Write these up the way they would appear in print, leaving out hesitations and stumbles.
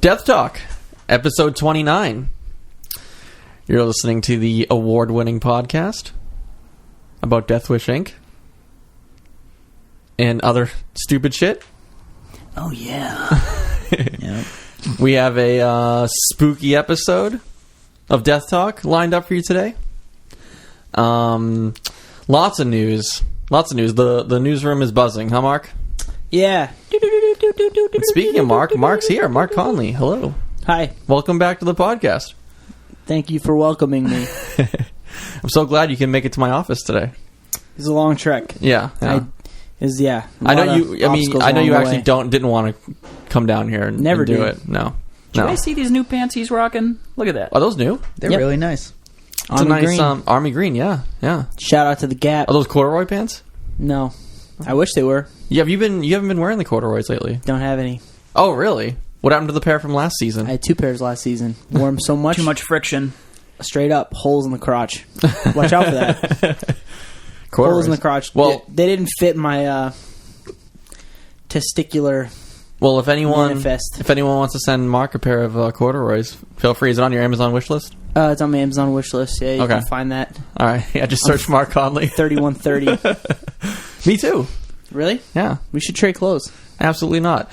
Death Talk, episode 29. You're listening to the award-winning podcast about Deathwish Inc. and other stupid shit. Oh, yeah. Yep. We have a spooky episode of Death Talk lined up for you today. Lots of news. The newsroom is buzzing, huh, Mark? Yeah. And speaking of Mark, Mark's here. Mark Conley. Hello. Hi. Welcome back to the podcast. Thank you for welcoming me. I'm so glad you can make it to my office today. It's a long trek. Yeah. I know you. I mean, I know you actually didn't want to come down here and do it. No. Did I see these new pants he's rocking? Look at that. Are those new? They're really nice. It's a nice army green. Yeah. Shout out to the Gap. Are those corduroy pants? No, I wish they were. Yeah, you haven't been wearing the corduroys lately. Don't have any. Oh, really? What happened to the pair from last season? I had 2 pairs last season. Wore them so much. Too much friction. Straight up, holes in the crotch. Watch out for that. Corduroys. Holes in the crotch. Well, they didn't fit my testicular. Well, if anyone manifest. wants to send Mark a pair of corduroys, feel free. Is it on your Amazon wish list? It's on my Amazon wish list. Yeah, you can find that. All right. Yeah, just search Mark Conley. 3130. Me too. Really? Yeah. We should trade clothes. Absolutely not.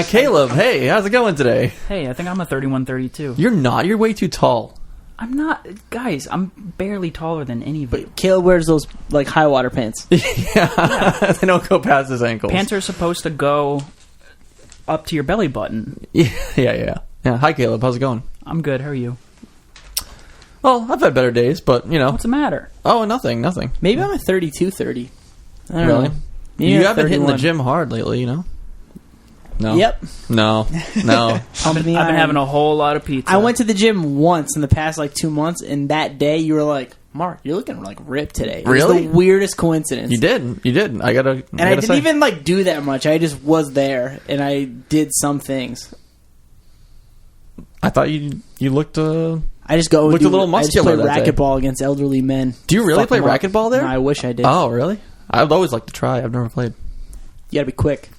Caleb, hey, how's it going today? Hey, I think I'm a 3132. You're not. You're way too tall. I'm not. Guys, I'm barely taller than any of you. But Caleb wears those, like, high water pants. Yeah. They don't go past his ankles. Pants are supposed to go up to your belly button. Yeah. Hi, Caleb. How's it going? I'm good. How are you? Well, I've had better days, but, you know. What's the matter? Oh, nothing. Maybe I'm a 32-30. I don't really? know. Maybe You I'm haven't 31. hitting the gym hard lately, you know? No. Yep. No. I've been having a whole lot of pizza. I went to the gym once in the past, 2 months, and that day you were like, Mark, you're looking, ripped today. It really? was the weirdest coincidence. You did. I didn't even, do that much. I just was there, and I did some things. I thought you looked... I just go... Looked a little muscular I just play racquetball against elderly men. Do you really play racquetball there? No, I wish I did. Oh, really? I'd always like to try. I've never played. You gotta be quick.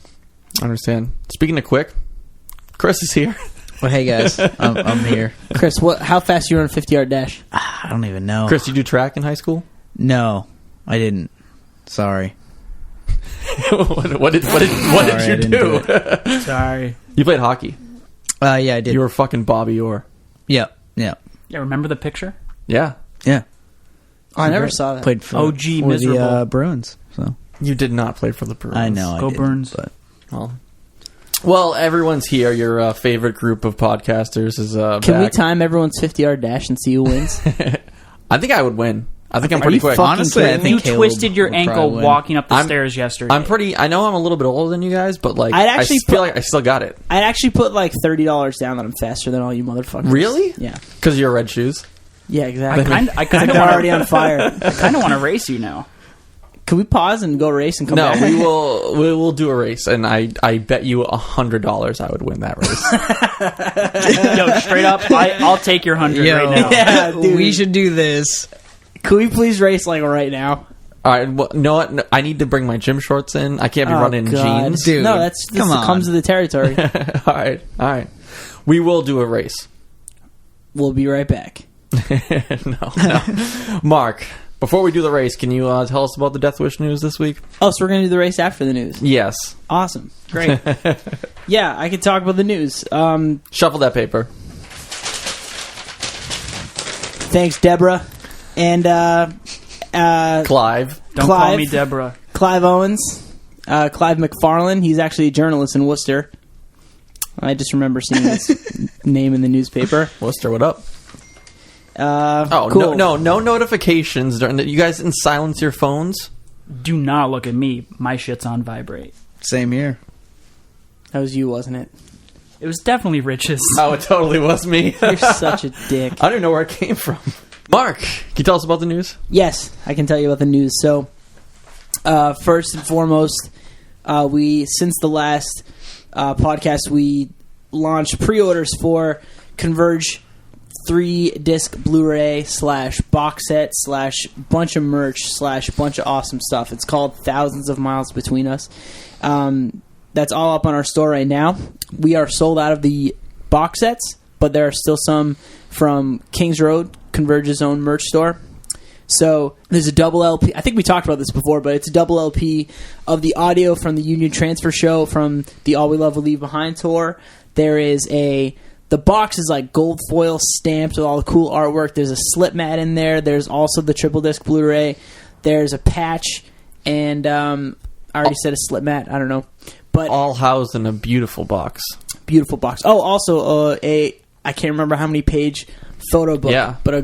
I understand. Speaking of quick, Chris is here. Well, hey guys, I'm here. Chris, how fast you run a 50-yard dash? I don't even know. Chris, you do track in high school? No, I didn't. Sorry. What did you do? Sorry. You played hockey. Yeah, I did. You were fucking Bobby Orr. Yeah. Yeah, remember the picture? Yeah. Oh, I never saw that. Played for miserable. the Bruins. So You did not play for the Bruins. I know. Go Burns. But well, everyone's here. Your favorite group of podcasters is Can we time everyone's 50-yard dash and see who wins? I think I would win. I think I'm pretty quick. Honestly, I think you Caleb twisted your will ankle probably win. walking up the stairs yesterday. I know I'm a little bit older than you guys, but I feel like I still got it. I'd actually put $30 down that I'm faster than all you motherfuckers. Really? Yeah. Because you wear red shoes? Yeah, exactly. I kind of They're already on fire. I kind of want to race you now. Can we pause and go race and come back? No, we will do a race, and I bet you $100 I would win that race. Yo, straight up, I'll take your 100 right now. Yeah, dude. we should do this. Can we please race right now? All right, well, no, what? I need to bring my gym shorts in. I can't be running jeans. Dude, no, this comes with the territory. All right. We will do a race. We'll be right back. No. Mark, before we do the race, can you tell us about the Deathwish news this week? Oh, so we're going to do the race after the news? Yes. Awesome. Great. Yeah, I can talk about the news. Shuffle that paper. Thanks, Deborah. And Clive. Don't call me Deborah. Clive Owens. Clive McFarlane. He's actually a journalist in Worcester. I just remember seeing his name in the newspaper. Worcester, what up? Cool. No notifications. You guys didn't silence your phones? Do not look at me. My shit's on vibrate. Same here. That was you, wasn't it? It was definitely Rich's. Oh, it totally was me. You're such a dick. I don't even know where it came from. Mark, can you tell us about the news? Yes, I can tell you about the news. So, first and foremost, since the last podcast, we launched pre-orders for Converge 3-disc Blu-ray / box set / bunch of merch / bunch of awesome stuff. It's called Thousands of Miles Between Us. That's all up on our store right now. We are sold out of the box sets, but there are still some from Kings Road, Converge's own merch store. So there's a double LP. I think we talked about this before, but it's a double LP of the audio from the Union Transfer show from the All We Love Will Leave Behind tour. There is the box is like gold foil stamped with all the cool artwork. There's a slip mat in there. There's also the triple disc Blu-ray. There's a patch, and I already said a slip mat. I don't know, but All housed in a beautiful box. beautiful box. Oh, also I can't remember how many page photo book. Yeah. But a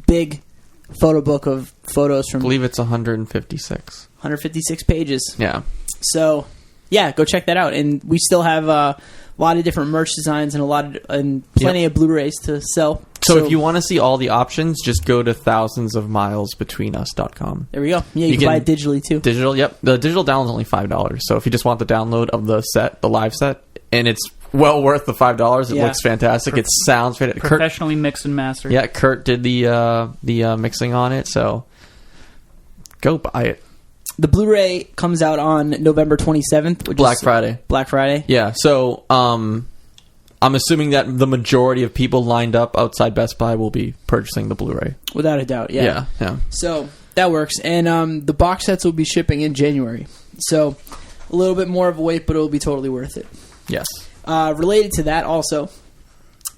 big photo book of photos I from believe it's 156. 156 pages. Yeah. So, yeah, go check that out. And we still have a lot of different merch designs and plenty of Blu-rays to sell. So if you want to see all the options, just go to thousandsofmilesbetweenus.com. There we go. Yeah, you can buy it digitally too. Digital, yep. The digital download is only $5. So if you just want the download of the set, the live set, and it's well worth the $5. It looks fantastic. It sounds fantastic. Professionally mixed and mastered. Yeah, Kurt did the mixing on it, so go buy it. The Blu-ray comes out on November 27th, which Black is Friday. Black Friday. Yeah, so I'm assuming that the majority of people lined up outside Best Buy will be purchasing the Blu-ray. Without a doubt, yeah. Yeah. So that works. And the box sets will be shipping in January. So a little bit more of a wait, but it will be totally worth it. Yes. Related to that also,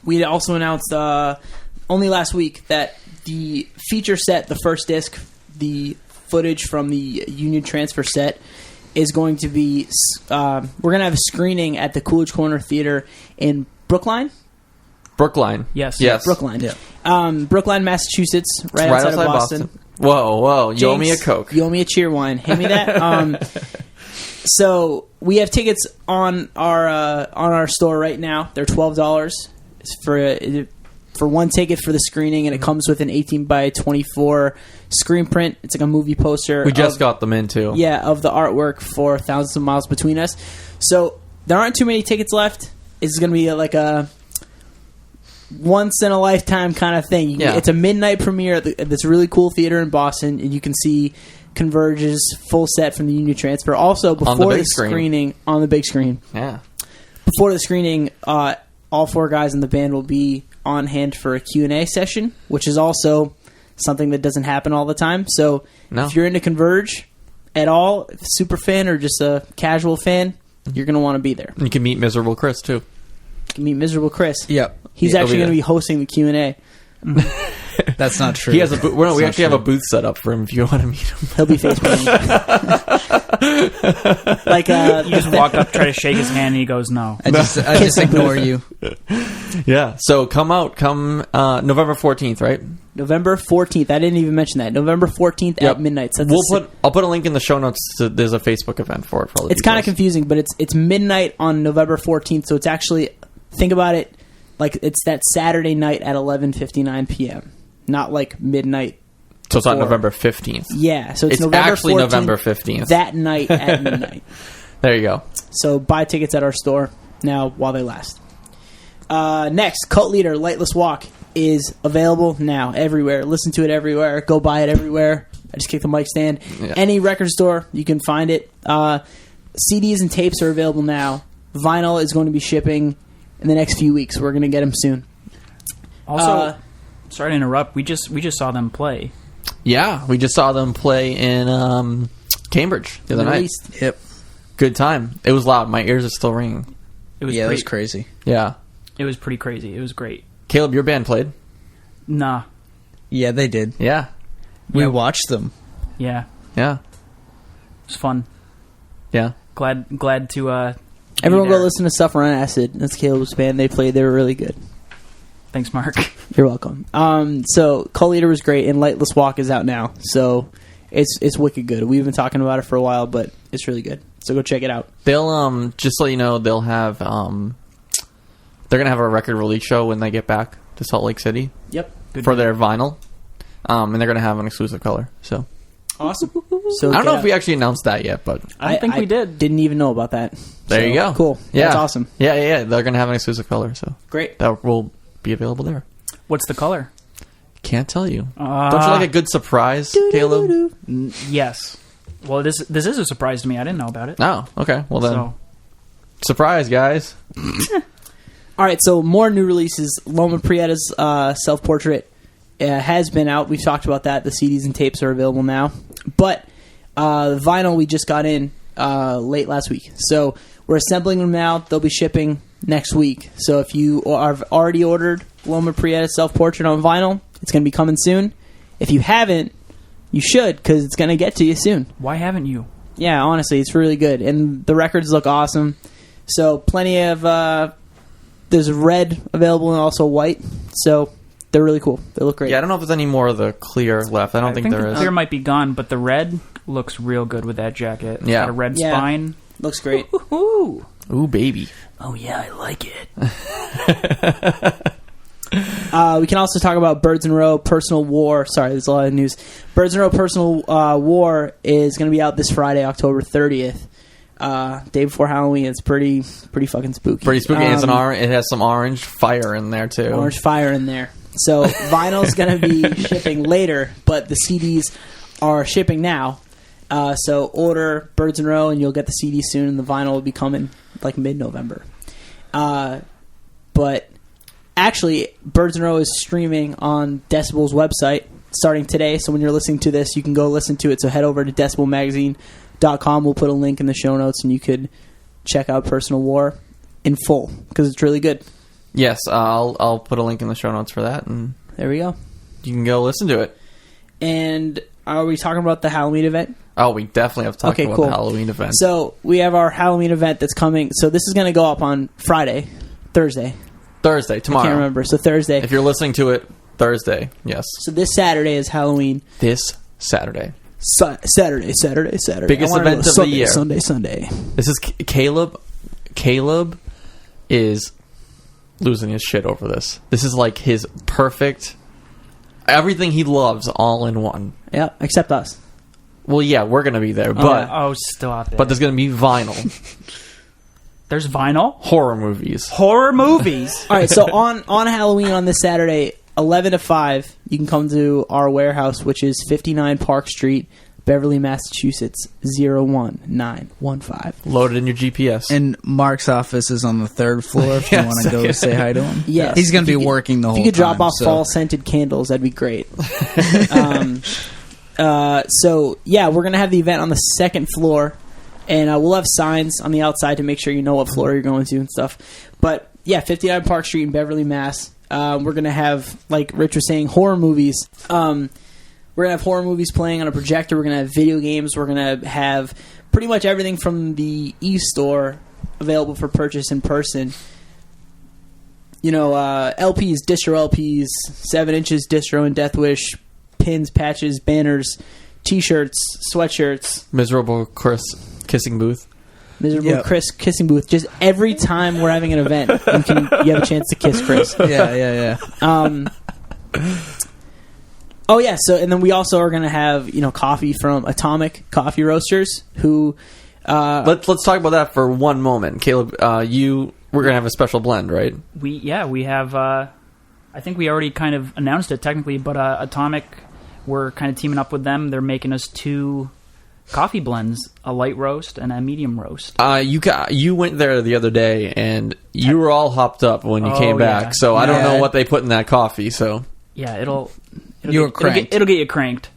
we also announced only last week that the feature set, the first disc, the footage from the Union Transfer set, is going to be... we're going to have a screening at the Coolidge Corner Theater in Brookline. Yes. Brookline. Yeah. Brookline, Massachusetts, right outside of Boston. Whoa. You owe me a James, Coke. You owe me a cheer wine. Hand me that. So we have tickets on our store right now. They're $12 for one ticket for the screening, and it comes with an 18 by 24 screen print. It's like a movie poster. We just got them in, too. Yeah, of the artwork for Thousands of Miles Between Us. So there aren't too many tickets left. It's going to be like a once-in-a-lifetime kind of thing. It's a midnight premiere at this really cool theater in Boston, and you can see Converge's full set from the Union Transfer. Also, before the screening, on the big screen. Yeah. Before the screening, all four guys in the band will be on hand for a Q&A session, which is also something that doesn't happen all the time. So if you're into Converge at all, if super fan or just a casual fan, you're going to want to be there. You can meet Miserable Chris, too. You can meet Miserable Chris. Yep. He's actually going to be hosting the Q&A. That's not true. He has a we actually have a booth set up for him if you want to meet him. He'll be Facebooking. You just walk up, try to shake his hand, and he goes, no. I just ignore you. Yeah. So come November 14th, right? November 14th. I didn't even mention that. November 14th at midnight. So I'll put a link in the show notes. There's a Facebook event for it. It's kind of confusing, but it's midnight on November 14th. So it's actually, think about it, like it's that Saturday night at 11:59 p.m. Not like midnight. So it's on November 15th. Yeah. So it's November actually 14th, November 15th. That night at midnight. There you go. So buy tickets at our store now while they last. Next, Cult Leader, Lightless Walk is available now everywhere. Listen to it everywhere. Go buy it everywhere. I just kicked the mic stand. Yeah. Any record store, you can find it. CDs and tapes are available now. Vinyl is going to be shipping in the next few weeks. We're going to get them soon. Also, sorry to interrupt. We just saw them play. Yeah, we just saw them play in Cambridge the other night. Yep. Good time. It was loud. My ears are still ringing. It was it was crazy. Yeah. It was pretty crazy. It was great. Caleb, your band played? Nah. Yeah, they did. Yeah. We watched them. Yeah. Yeah. It was fun. Yeah. Glad to everyone go listen to Suffer on Acid. That's Caleb's band. They played. They were really good. Thanks, Mark. You're welcome. So Cult Leader was great, and Lightless Walk is out now. So it's wicked good. We've been talking about it for a while, but it's really good. So go check it out. They'll just so you know, they'll have they're gonna have a record release show when they get back to Salt Lake City. Yep. Good for their vinyl, and they're gonna have an exclusive color. So awesome. So I don't know if we actually announced that yet, but I think we did. Didn't even know about that. There you go. Cool. Yeah. That's awesome. Yeah. They're gonna have an exclusive color. So great. That will be available there. What's the color? Can't tell you. Don't you like a good surprise, Caleb? Yes. Well, this is a surprise to me. I didn't know about it. Oh, okay. Well then, surprise, guys. All right, so more new releases. Loma Prietta's self-portrait has been out. We've talked about that. The CDs and tapes are available now. But the vinyl we just got in late last week. So we're assembling them now. They'll be shipping next week. So if you have already ordered Loma Prietta's self-portrait on vinyl, it's going to be coming soon. If you haven't, you should, because it's going to get to you soon. Why haven't you? Yeah, honestly, it's really good. And the records look awesome. So plenty of... there's red available and also white. So they're really cool. They look great. Yeah, I don't know if there's any more of the clear left. I don't think there the is. clear might be gone, but the red looks real good with that jacket. It's Yeah. got a red spine. Looks great. Ooh. Ooh, baby. Oh, yeah, I like it. We can also talk about Birds in a Row Personal War. Sorry, there's a lot of news. Birds in a Row Personal War is going to be out this Friday, October 30th. Day before Halloween. It's pretty fucking spooky. Pretty spooky. It's it has some orange fire in there, too. Orange fire in there. So vinyl's going to be shipping later, but the CDs are shipping now. So order Birds in a Row and you'll get the CD soon, and the vinyl will be coming like mid-November. But actually, Birds in a Row is streaming on Decibel's website starting today. So when you're listening to this, you can go listen to it. So head over to decibelmagazine.com. We'll put a link in the show notes, and you could check out Personal War in full because it's really good. Yes, I'll put a link in the show notes for that, and There we go. you can go listen to it. And are we talking about the Halloween event? Oh, we definitely have talked Okay, about cool. the Halloween event. So we have our Halloween event that's coming. So this is going to go up on Thursday. Thursday, tomorrow. I can't remember. So Thursday. If you're listening to it, Thursday, yes. So this Saturday is Halloween. This Saturday. Saturday. Biggest I wanna event go of Sunday, the year. Sunday. This is Caleb. Caleb is losing his shit over this. This is like his perfect... Everything he loves all in one. Yeah, except us. Well, yeah, we're going to be there, but Oh, stop it. but there's going to be vinyl. There's vinyl? Horror movies. Horror movies. All right, so on Halloween on this Saturday, 11 to 5, you can come to our warehouse, which is 59 Park Street, Beverly, Massachusetts, 01915. Loaded in your GPS. And Mark's office is on the 3rd floor if you Yes, want to go say hi to him. Yes. He's going to If be you could- working the whole If time. you could drop off so- fall-scented candles, that'd be great. So, yeah, we're going to have the event on the 2nd floor, and we'll have signs on the outside to make sure you know what floor you're going to and stuff. But, yeah, 59 Park Street in Beverly, Mass. We're going to have, like Rich was saying, horror movies. We're going to have horror movies playing on a projector. We're going to have video games. We're going to have pretty much everything from the e-store available for purchase in person. You know, LPs, distro LPs, 7 inches distro and Deathwish, pins, patches, banners, T-shirts, sweatshirts, Miserable Chris kissing booth. miserable Yep. Chris kissing booth. Just every time we're having an event, you have a chance to kiss Chris. Yeah. Oh yeah, so and then we also are going to have coffee from Atomic Coffee Roasters, who Let's talk about that for one moment. Caleb, we're going to have a special blend, right? We have... I think we already kind of announced it technically, but Atomic, we're kind of teaming up with them. They're making us 2 coffee blends, a light roast and a medium roast. You went there the other day, and you were all hopped up when you came back. yeah. So I don't know Yeah. what they put in that coffee. So Yeah, it'll You were cranked. It'll get you cranked.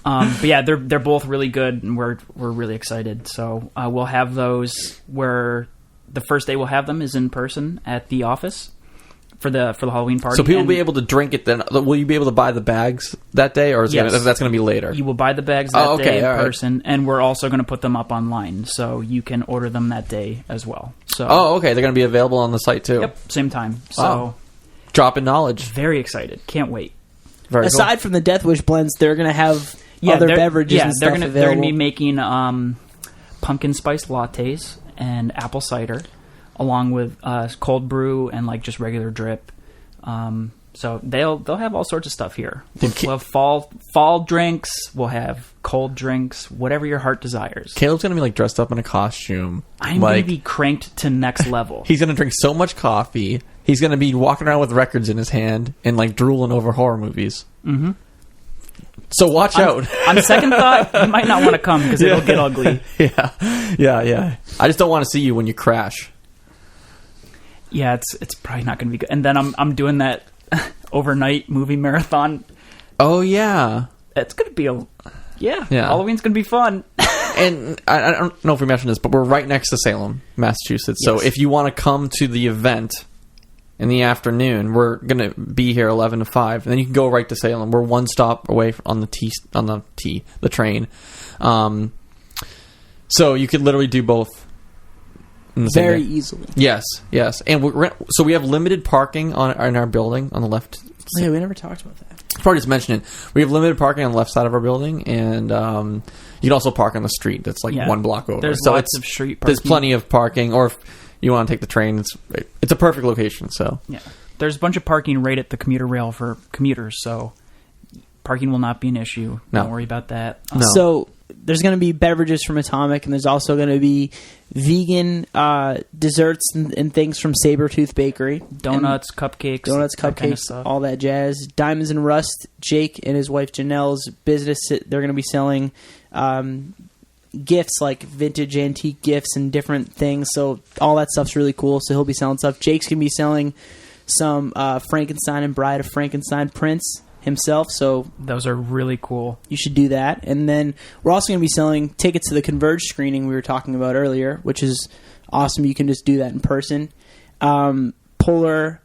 But yeah, they're both really good, and we're really excited. So we'll have those where the first day we'll have them is in person at the office for the Halloween party. people will and be able to drink it then. Will you be able to buy the bags that day, or Yes. that's going to be later? You will buy the bags that day in all right. person, and we're also going to put them up online, so you can order them that day as well. So Oh, okay. They're going to be available on the site too. yep, same time. So Wow. Dropping knowledge. very excited, can't wait. Very cool. aside from the Deathwish blends, they're going to have other they're- beverages yeah, and they're stuff gonna, available. They're going to be making pumpkin spice lattes and apple cider, along with cold brew and like just regular drip. So they'll have all sorts of stuff here. We'll have fall drinks. We'll have cold drinks. Whatever your heart desires. Caleb's going to be like dressed up in a costume. I'm like, going to be cranked to next level. He's going to drink so much coffee. He's going to be walking around with records in his hand and like drooling over horror movies. Mm-hmm. So watch out. On second thought, you might not want to come because it'll get ugly. Yeah. I just don't want to see you when you crash. Yeah, it's probably not going to be good. And then I'm doing that overnight movie marathon. Oh yeah, It's going to be Halloween's going to be fun. And I don't know if we mentioned this, but we're right next to Salem, Massachusetts. Yes. So if you want to come to the event in the afternoon, we're going to be here 11 to 5, and then you can go right to Salem. We're one stop away on the train. So you could literally do both. Very easily. Yes. And so we have limited parking in our building on the left. Yeah, we never talked about that. Probably just mention it. We have limited parking on the left side of our building, and you can also park on the street. That's like 1 block over. There's lots of street parking. There's plenty of parking, or if you want to take the train, it's a perfect location. So yeah, there's a bunch of parking right at the commuter rail for commuters, so parking will not be an issue. No. Don't worry about that. No. So there's going to be beverages from Atomic, and there's also going to be vegan desserts and things from Sabretooth Bakery. Donuts, cupcakes, all that jazz. Diamonds and Rust, Jake and his wife Janelle's business, they're going to be selling gifts, like vintage antique gifts and different things. So all that stuff's really cool. So he'll be selling stuff. Jake's going to be selling some Frankenstein and Bride of Frankenstein prints himself, so those are really cool. You should do that. And then we're also going to be selling tickets to the Converge screening we were talking about earlier, which is awesome. You can just do that in person. Polar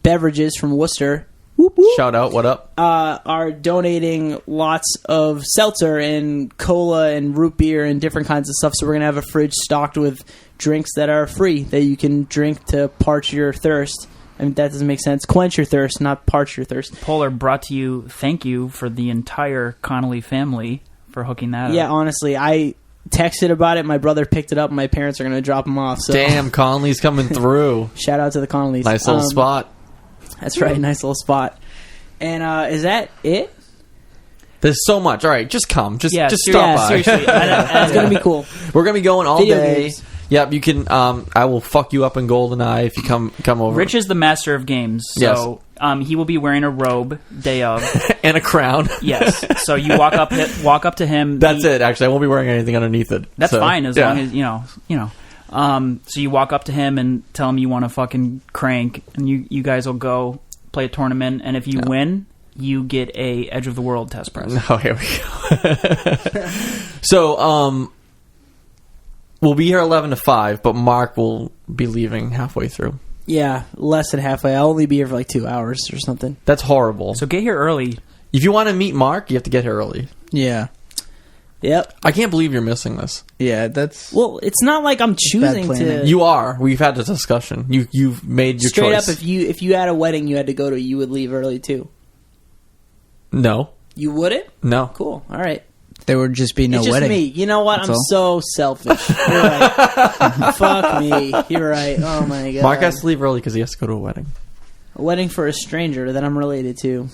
Beverages from Worcester, whoop, whoop, shout out, what up? Are donating lots of seltzer and cola and root beer and different kinds of stuff. So we're going to have a fridge stocked with drinks that are free that you can drink to parch your thirst. I mean, that doesn't make sense. Quench your thirst, not parch your thirst. Polar brought to you, thank you for the entire Connolly family for hooking that up. Yeah, honestly, I texted about it. My brother picked it up, and my parents are going to drop him off. So. Damn, Connolly's coming through. Shout out to the Connollys. Nice little spot. That's right, nice little spot. And is that it? There's so much. All right, just come. Just stop by. Seriously. It's going to be cool. We're going to be going all Video day. games. Yep, you can. I will fuck you up in GoldenEye if you come over. Rich is the master of games, so he will be wearing a robe day of and a crown. Yes, so you walk up to him. That's it. Actually, I won't be wearing anything underneath it. That's fine as long as you know. So you walk up to him and tell him you want to fucking crank, and you guys will go play a tournament, and if you win, you get a Edge of the World test press. Oh, here we go. So, we'll be here 11 to 5, but Mark will be leaving halfway through. Yeah, less than halfway. I'll only be here for like 2 hours or something. That's horrible. So get here early. If you want to meet Mark, you have to get here early. Yeah. Yep. I can't believe you're missing this. Yeah, that's... Well, it's not like I'm choosing to... You are. We've had this discussion. You've made your Straight choice. Straight up, if you had a wedding you had to go to, you would leave early too. No. You wouldn't? No. Cool. All right. There would just be no it's just wedding. Me. You know what? That's I'm so selfish. You're right. Fuck me. You're right. Oh my god. Mark has to leave early because he has to go to a wedding. A wedding for a stranger that I'm related to.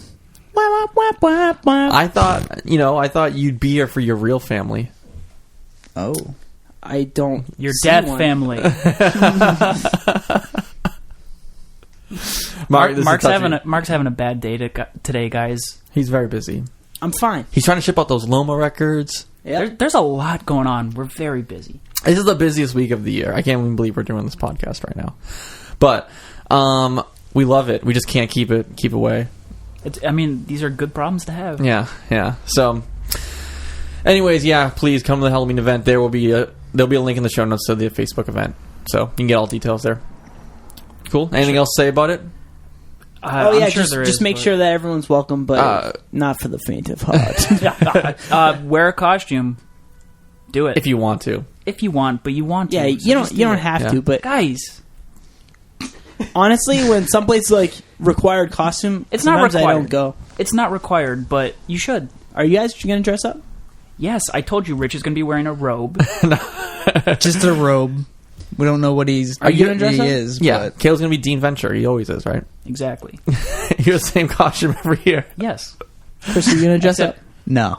I thought you'd be here for your real family. Oh. I don't. Your death family. Mark's having a bad day today, guys. He's very busy. I'm fine. He's trying to ship out those Loma records. Yep. There's a lot going on. We're very busy. This is the busiest week of the year. I can't even believe we're doing this podcast right now. But we love it. We just can't keep away. These are good problems to have. Yeah. So, anyways, please come to the Halloween event. There'll be a link in the show notes to the Facebook event, so you can get all details there. Cool. Anything else to say about it? Just make sure that everyone's welcome, but not for the faint of heart. Wear a costume. Do it if you want to. If you want, but you want to. Yeah, you don't have to, but guys. Honestly, when someplace like required costume, it's not required. I don't go. It's not required, but you should. Are you guys going to dress up? Yes, I told you Rich is going to be wearing a robe. Just a robe. We don't know what he's... Are you going to dress up? Is, yeah, Kale's going to be Dean Venture. He always is, right? Exactly. You're the same costume every year. Yes. Chris, are you going to dress up? No.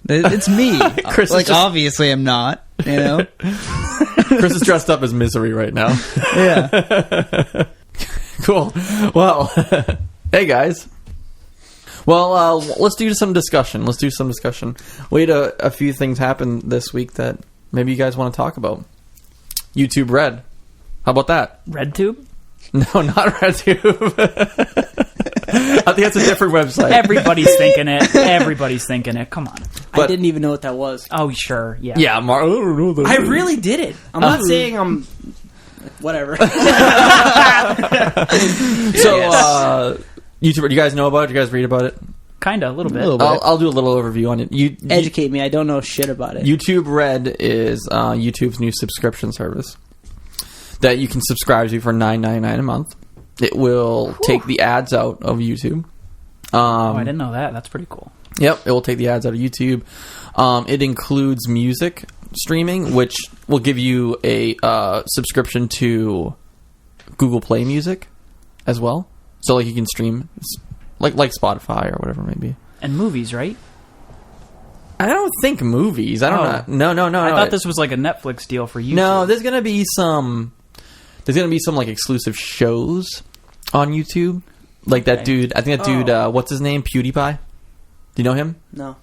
It's me. Chris obviously I'm not, you know? Chris is dressed up as Misery right now. Yeah. Cool. Well, hey, guys. Well, let's do some discussion. We had a few things happen this week that maybe you guys want to talk about. YouTube Red. How about that? RedTube? No, not RedTube. I think that's a different website. Everybody's thinking it. Everybody's thinking it. Come on. I didn't even know what that was. Oh, sure. Yeah. Yeah, I don't know. I really did it. I'm not saying I'm... Whatever. So, YouTuber, do you guys know about it? Do you guys read about it? Kind of, a little bit. I'll do a little overview on it. Educate me. I don't know shit about it. YouTube Red is YouTube's new subscription service that you can subscribe to for $9.99 a month. It will take the ads out of YouTube. I didn't know that. That's pretty cool. Yep, it will take the ads out of YouTube. It includes music streaming, which will give you a subscription to Google Play Music as well. So, like, you can stream like Spotify or whatever it may be. And movies, right? I don't think movies. I don't know. No. I thought this was like a Netflix deal for YouTube. No, there's gonna be some like exclusive shows on YouTube. Like that dude. I think that dude. What's his name? PewDiePie. Do you know him? No.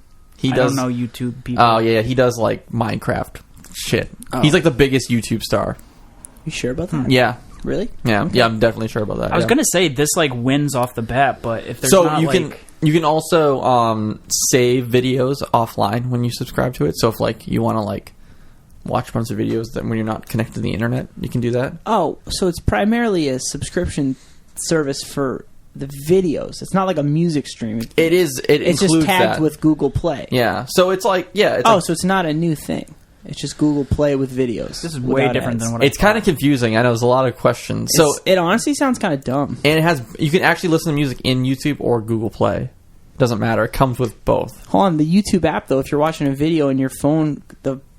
I don't know YouTube people. Oh yeah, he does like Minecraft shit. Oh. He's like the biggest YouTube star. You sure about that? Yeah. Really? Yeah. Okay. Yeah, I'm definitely sure about that. I was gonna say this like wins off the bat, but if there's not you can also save videos offline when you subscribe to it. So if like you want to like watch a bunch of videos that when you're not connected to the internet, you can do that. Oh, so it's primarily a subscription service for the videos. It's not like a music streaming. It is. It's just tagged that with Google Play. Yeah. So it's like so it's not a new thing. It's just Google Play with videos. This is way different than what it's kind of confusing. I know there's a lot of questions. So it honestly sounds kind of dumb. And you can actually listen to music in YouTube or Google Play. Doesn't matter. It comes with both. Hold on, the YouTube app though, if you're watching a video and your phone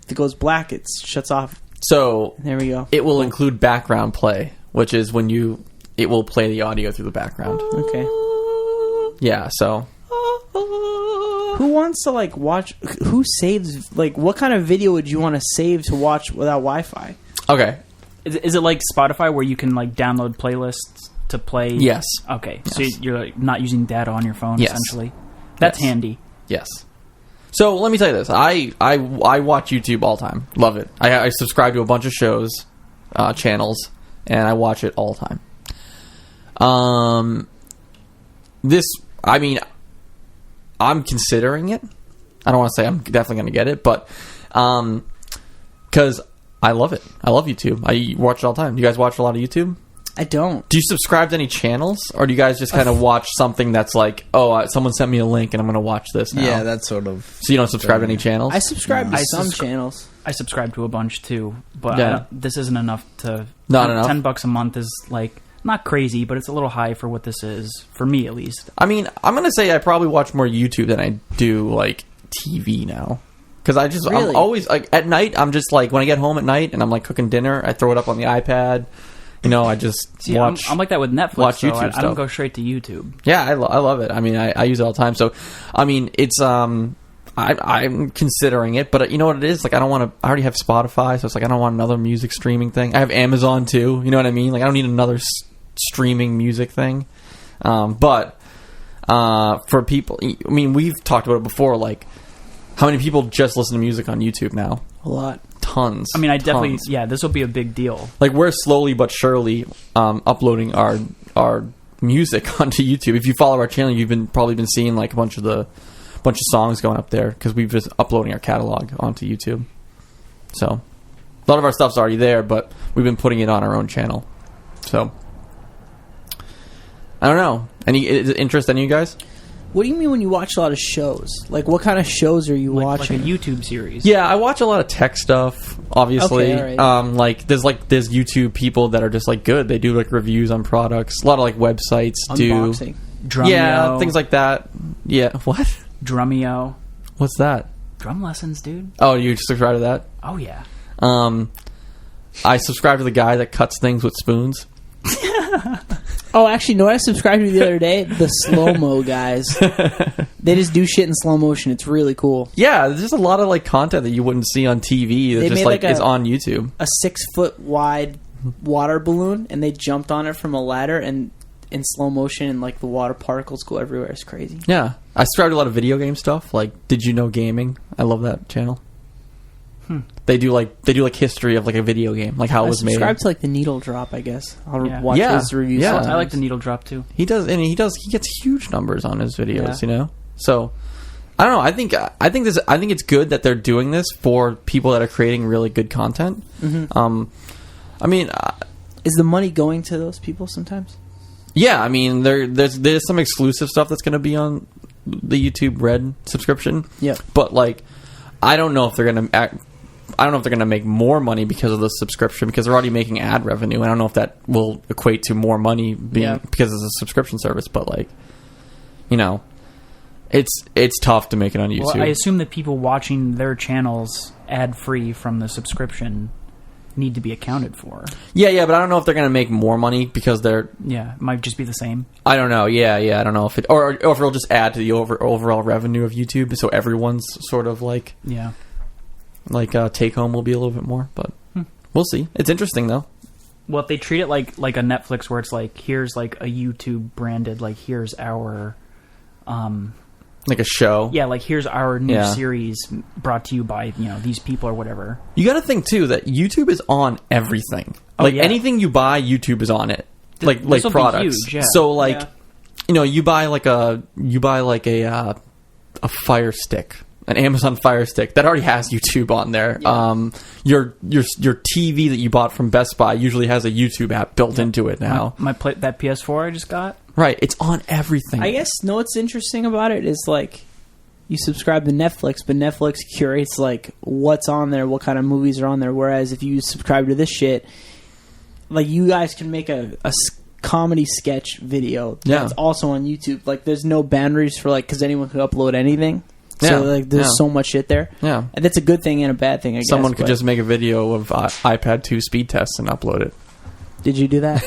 it goes black, it shuts off. So there we go. It will include background play, which is when it will play the audio through the background. Okay. Yeah, so who wants to like watch? Who saves? Like, what kind of video would you want to save to watch without Wi-Fi? Okay. Is it like Spotify where you can like download playlists to play? Yes. Okay. Yes. So you're like not using data on your phone, essentially. That's handy. Yes. So let me tell you this: I watch YouTube all the time. Love it. I subscribe to a bunch of shows, channels, and I watch it all the time. I'm considering it. I don't want to say I'm definitely going to get it, but because I love it. I love YouTube. I watch it all the time. Do you guys watch a lot of YouTube? I don't. Do you subscribe to any channels, or do you guys just kind of watch something that's like, someone sent me a link and I'm going to watch this now? Yeah, that's sort of... So you don't subscribe to any channels? I subscribe to some channels. I subscribe to a bunch too, but this isn't enough to... Not enough? $10 a month is like... Not crazy, but it's a little high for what this is, for me at least. I mean, I'm going to say I probably watch more YouTube than I do, like, TV now. Because I'm always, like, at night, I'm just, like, when I get home at night and I'm, like, cooking dinner, I throw it up on the iPad. You know, I just watch... I'm like that with Netflix, watch YouTube I don't go straight to YouTube. Yeah, I love it. I mean, I use it all the time. So, I mean, it's... I'm considering it, but you know what it is? Like, I already have Spotify, so it's like I don't want another music streaming thing. I have Amazon, too. You know what I mean? Like, I don't need another streaming music thing. But for people... I mean, we've talked about it before, like, how many people just listen to music on YouTube now? A lot. Tons. I mean, definitely... Yeah, this will be a big deal. Like, we're slowly but surely uploading our music onto YouTube. If you follow our channel, you've probably been seeing, like, a bunch of songs going up there because we've just uploading our catalog onto YouTube. So a lot of our stuff's already there, but we've been putting it on our own channel. So I don't know. Any interest in you guys? What do you mean when you watch a lot of shows? Like, what kind of shows are you watching? Like a YouTube series. Yeah, I watch a lot of tech stuff, obviously. Okay, all right. There's YouTube people that are just like good. They do like reviews on products. A lot of like websites Unboxing. Drumeo. Yeah, things like that. Yeah, what? Drumeo. What's that? Drum lessons, dude. Oh, you subscribe to that? Oh, yeah. I subscribe to the guy that cuts things with spoons. Oh, actually, you know what I subscribed to the other day? The slow-mo guys. They just do shit in slow motion. It's really cool. Yeah, there's just a lot of like content that you wouldn't see on TV that just like is on YouTube. A 6-foot wide water balloon, and they jumped on it from a ladder, and in slow motion, and like the water particles go everywhere. It's crazy. Yeah, I subscribe to a lot of video game stuff. Like, Did You Know Gaming? I love that channel. They do like history of like a video game, like how it was made. Subscribe to like the Needle Drop, I guess. I'll Yeah. watch Yeah. his reviews. Yeah. sometimes. I like the needle drop too. He does, and he gets huge numbers on his videos. Yeah. You know, so I don't know. I think it's good that they're doing this for people that are creating really good content. I mean, Is the money going to those people sometimes? yeah. I mean, there's some exclusive stuff that's going to be on the YouTube Red subscription. Yep. But like, I don't know if they're going to make more money because of the subscription, because they're already making ad revenue. And I don't know if that will equate to more money because it's a subscription service. But like, you know, it's tough to make it on YouTube. Well, I assume that people watching their channels ad free from the subscription need to be accounted for. Yeah, but I don't know if they're going to make more money because they're... Yeah, it might just be the same. I don't know. Yeah, I don't know if it... Or if it'll just add to the overall revenue of YouTube, so everyone's sort of like... Yeah. Like, take-home will be a little bit more, but we'll see. It's interesting, though. Well, if they treat it like a Netflix where it's like, here's like a YouTube branded, like, here's our... Like a show. Yeah, like here's our new Yeah. series brought to you by, these people or whatever. You got to think, too, that YouTube is on everything. Oh, like, yeah. anything you buy, YouTube is on it. Like This'll be products. huge, yeah. So, like, Yeah. you buy a Fire Stick, an Amazon Fire Stick that already has YouTube on there. Yeah. Your TV that you bought from Best Buy usually has a YouTube app built into it now. That PS4 I just got. Right, it's on everything. I guess what's interesting about it is like you subscribe to Netflix, but Netflix curates like what's on there, what kind of movies are on there. Whereas if you subscribe to this shit, like you guys can make a comedy sketch video that's also on YouTube. Like there's no boundaries for like because anyone can upload anything. So like there's so much shit there. Yeah, and that's a good thing and a bad thing. I guess someone could just make a video of iPad 2 speed tests and upload it. Did you do that?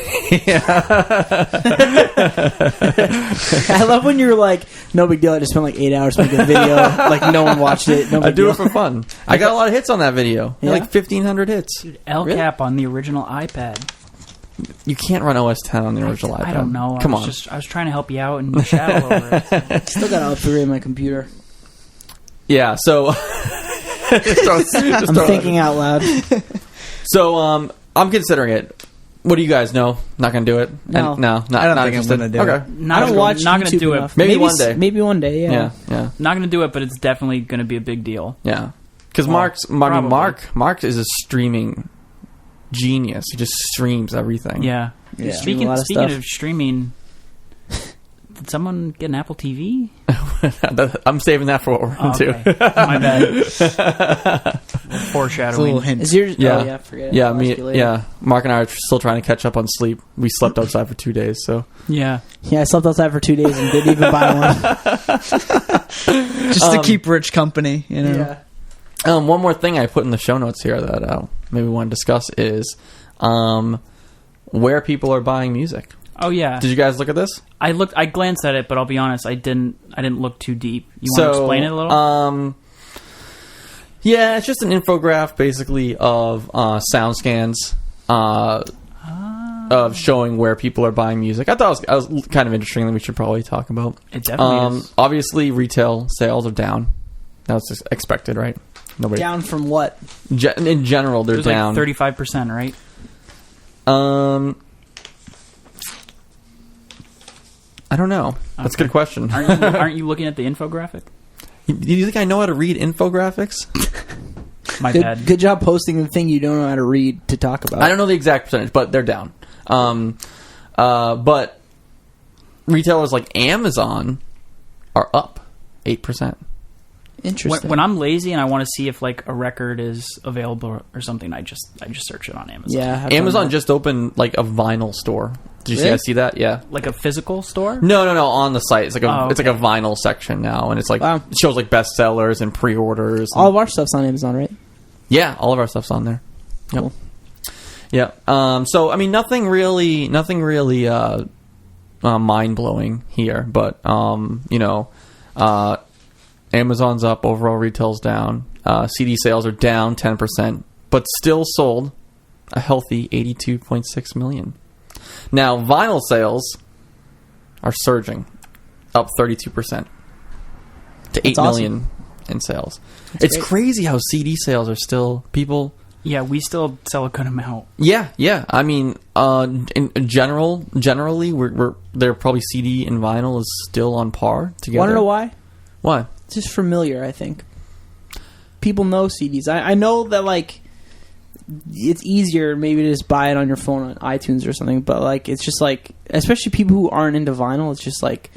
I love when you're like, no big deal. I just spent like 8 hours making a video. Like no one watched it. No big I do deal. it for fun. I got a lot of hits on that video. Yeah? Like 1,500 hits. Dude, LCAP on the original iPad. You can't run OS 10 on the original iPad. I don't know. Come I on. was trying to help you out and shadow over it. Still got to upgrade my computer. Yeah, so... I'm thinking out loud. So, I'm considering it. What do you guys know? Not going to do it? No. No, I don't not think I'm interested. gonna do okay. it. I don't watch Not going to YouTube do enough. it. Maybe one day. Maybe one day, yeah. Yeah. Not going to do it, but it's definitely going to be a big deal. Yeah. Because Well, Mark is a streaming genius. He just streams everything. Yeah. Yeah. Speaking A lot of stuff. of streaming, did someone get an Apple TV? I'm saving that for what we're Oh, into. okay. My bad. It's a Foreshadowing. little hint. Is yours? Yeah. Oh, yeah, forget it. Yeah, I'll ask you later. yeah. Mark and I are still trying to catch up on sleep. We slept outside for 2 days, so... Yeah. Yeah, I slept outside for 2 days and didn't even buy one. Just to keep Rich company, you know. Yeah. One more thing I put in the show notes here that maybe we want to discuss is where people are buying music. Oh yeah. Did you guys look at this? I glanced at it, but I'll be honest, I didn't look too deep. You want to explain it a little? Yeah, it's just an infographic basically of sound scans of showing where people are buying music. I thought it was kind of interesting that we should probably talk about. It definitely is. Obviously, retail sales are down. That's just expected, right? Nobody. Down from what? In general, they're It was down. like 35%, right? I don't know. That's a good question. Aren't you looking at the infographic? Do you think I know how to read infographics? My bad. Good job posting the thing you don't know how to read to talk about. I don't know the exact percentage, but they're down. But retailers like Amazon are up 8%. Interesting. When I'm lazy and I want to see if like a record is available or something, I just search it on Amazon. Yeah, I've done Amazon that. just opened like a vinyl store. Did you Really? guys see that? Yeah. Like a physical store? No, on the site. It's like Oh, it's like a vinyl section now, and it's like Wow. it shows like bestsellers and pre-orders. All of our stuff's on Amazon, right? Yeah, all of our stuff's on there. Yep. Cool. Yeah. So I mean, nothing really mind blowing here, but Amazon's up, overall retail's down. CD sales are down 10%, but still sold a healthy 82.6 million. Now, vinyl sales are surging, up 32% to 8 That's million. in sales. That's It's great. crazy how CD sales are still people. Yeah, we still sell a good amount. Yeah. I mean, in generally, we're they're probably CD and vinyl is still on par together. Want to know why? Why? It's just familiar, I think. People know CDs. I know that, like, it's easier maybe to just buy it on your phone on iTunes or something, but, like, it's just, like, especially people who aren't into vinyl, it's just, like,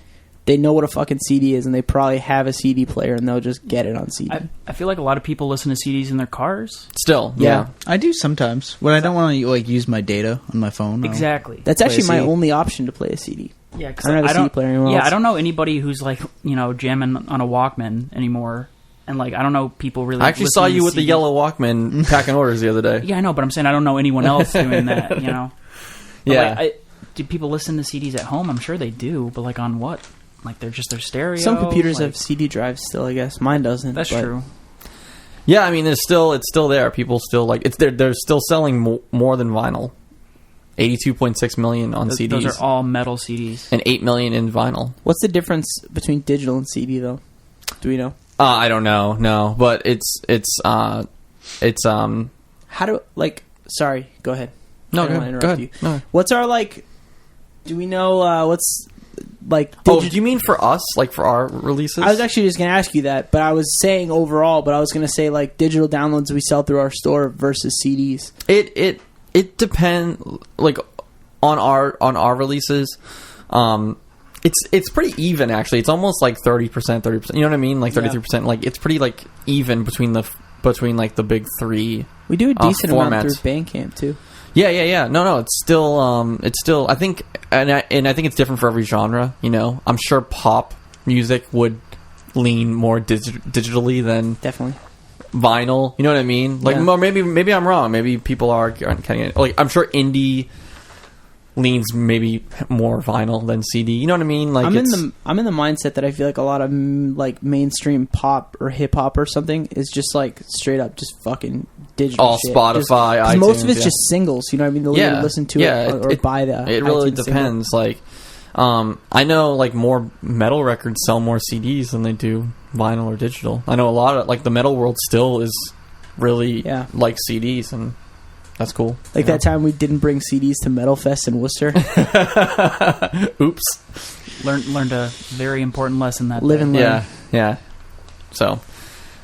they know what a fucking CD is, and they probably have a CD player, and they'll just get it on CD. I feel like a lot of people listen to CDs in their cars. Still, Yeah. I do sometimes when I don't want to like use my data on my phone. Exactly. That's play actually a my CD. only option to play a CD. Yeah, because I don't have a CD player anymore. Yeah, I don't know anybody who's like jamming on a Walkman anymore, and like I don't know people really. I actually saw listening you to with the CDs. yellow Walkman packing orders the other day. Yeah, I know, but I'm saying I don't know anyone else doing that. But, Yeah. like, do people listen to CDs at home? I'm sure they do, but like on what? Like they're just their stereo. Some computers like, have CD drives still, I guess. Mine doesn't. That's but true. Yeah, I mean, it's still there. People still like it's. They're still selling more than vinyl. 82.6 million on CDs. Those are all metal CDs. And 8 million in vinyl. What's the difference between digital and CD, though? Do we know? I don't know, no, but it's How do, like... Sorry, go ahead. no, I don't go wanna ahead. interrupt Go you. ahead. No. What's our, like... Do we know, what's, like... Oh, do you mean for us, like for our releases? I was actually just going to ask you that, but I was saying overall, but I was going to say, like, digital downloads we sell through our store versus CDs. It depends, like on our releases. It's pretty even actually. It's almost like 30%. You know what I mean? Like 33%. Like it's pretty like even between like the big three. We do a decent amount formats. through Bandcamp, too. Yeah. No. It's still. I think, and I think it's different for every genre. I'm sure pop music would lean more digitally than Definitely. vinyl. You know what I mean? Like, Yeah. well, maybe I'm wrong. Maybe people are kind of like, I'm sure indie leans maybe more vinyl than CD. You know what I mean? Like, I'm in the mindset that I feel like a lot of like mainstream pop or hip hop or something is just like straight up just fucking digital. all shit. Spotify, Just, iTunes. most of it's yeah. just singles. You know what I mean? They'll either listen to it or buy the. It really iTunes depends. Like, I know like more metal records sell more CDs than they do vinyl or digital. I know a lot of like the metal world still is really like CDs, and that's cool. Like that time we didn't bring CDs to Metal Fest in Worcester. Oops. Learned a very important lesson that Live day. and learn. Yeah. So,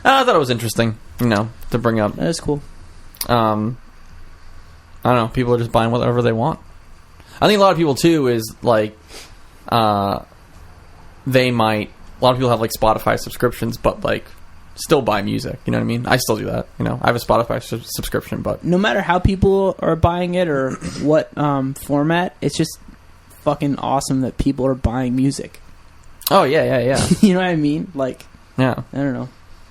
I thought it was interesting, to bring up. That is cool. I don't know. People are just buying whatever they want. I think a lot of people too is like, they might. A lot of people have like Spotify subscriptions, but like still buy music. You know what I mean? I still do that. I have a Spotify subscription, but No matter how people are buying it or what format, it's just fucking awesome that people are buying music. oh yeah. You know what I mean? Like, Yeah, I don't know.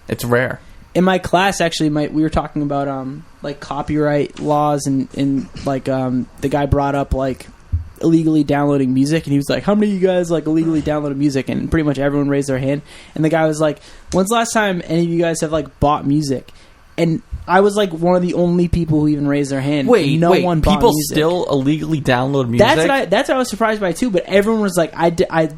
it's rare. In my class, actually, we were talking about like copyright laws and like the guy brought up like illegally downloading music, and he was like, "How many of you guys like illegally downloaded music?" And pretty much everyone raised their hand. And the guy was like, "When's the last time any of you guys have like bought music?" And I was like one of the only people who even raised their hand. Wait, no one bought people music. still illegally download music? That's what I was surprised by too. But everyone was like,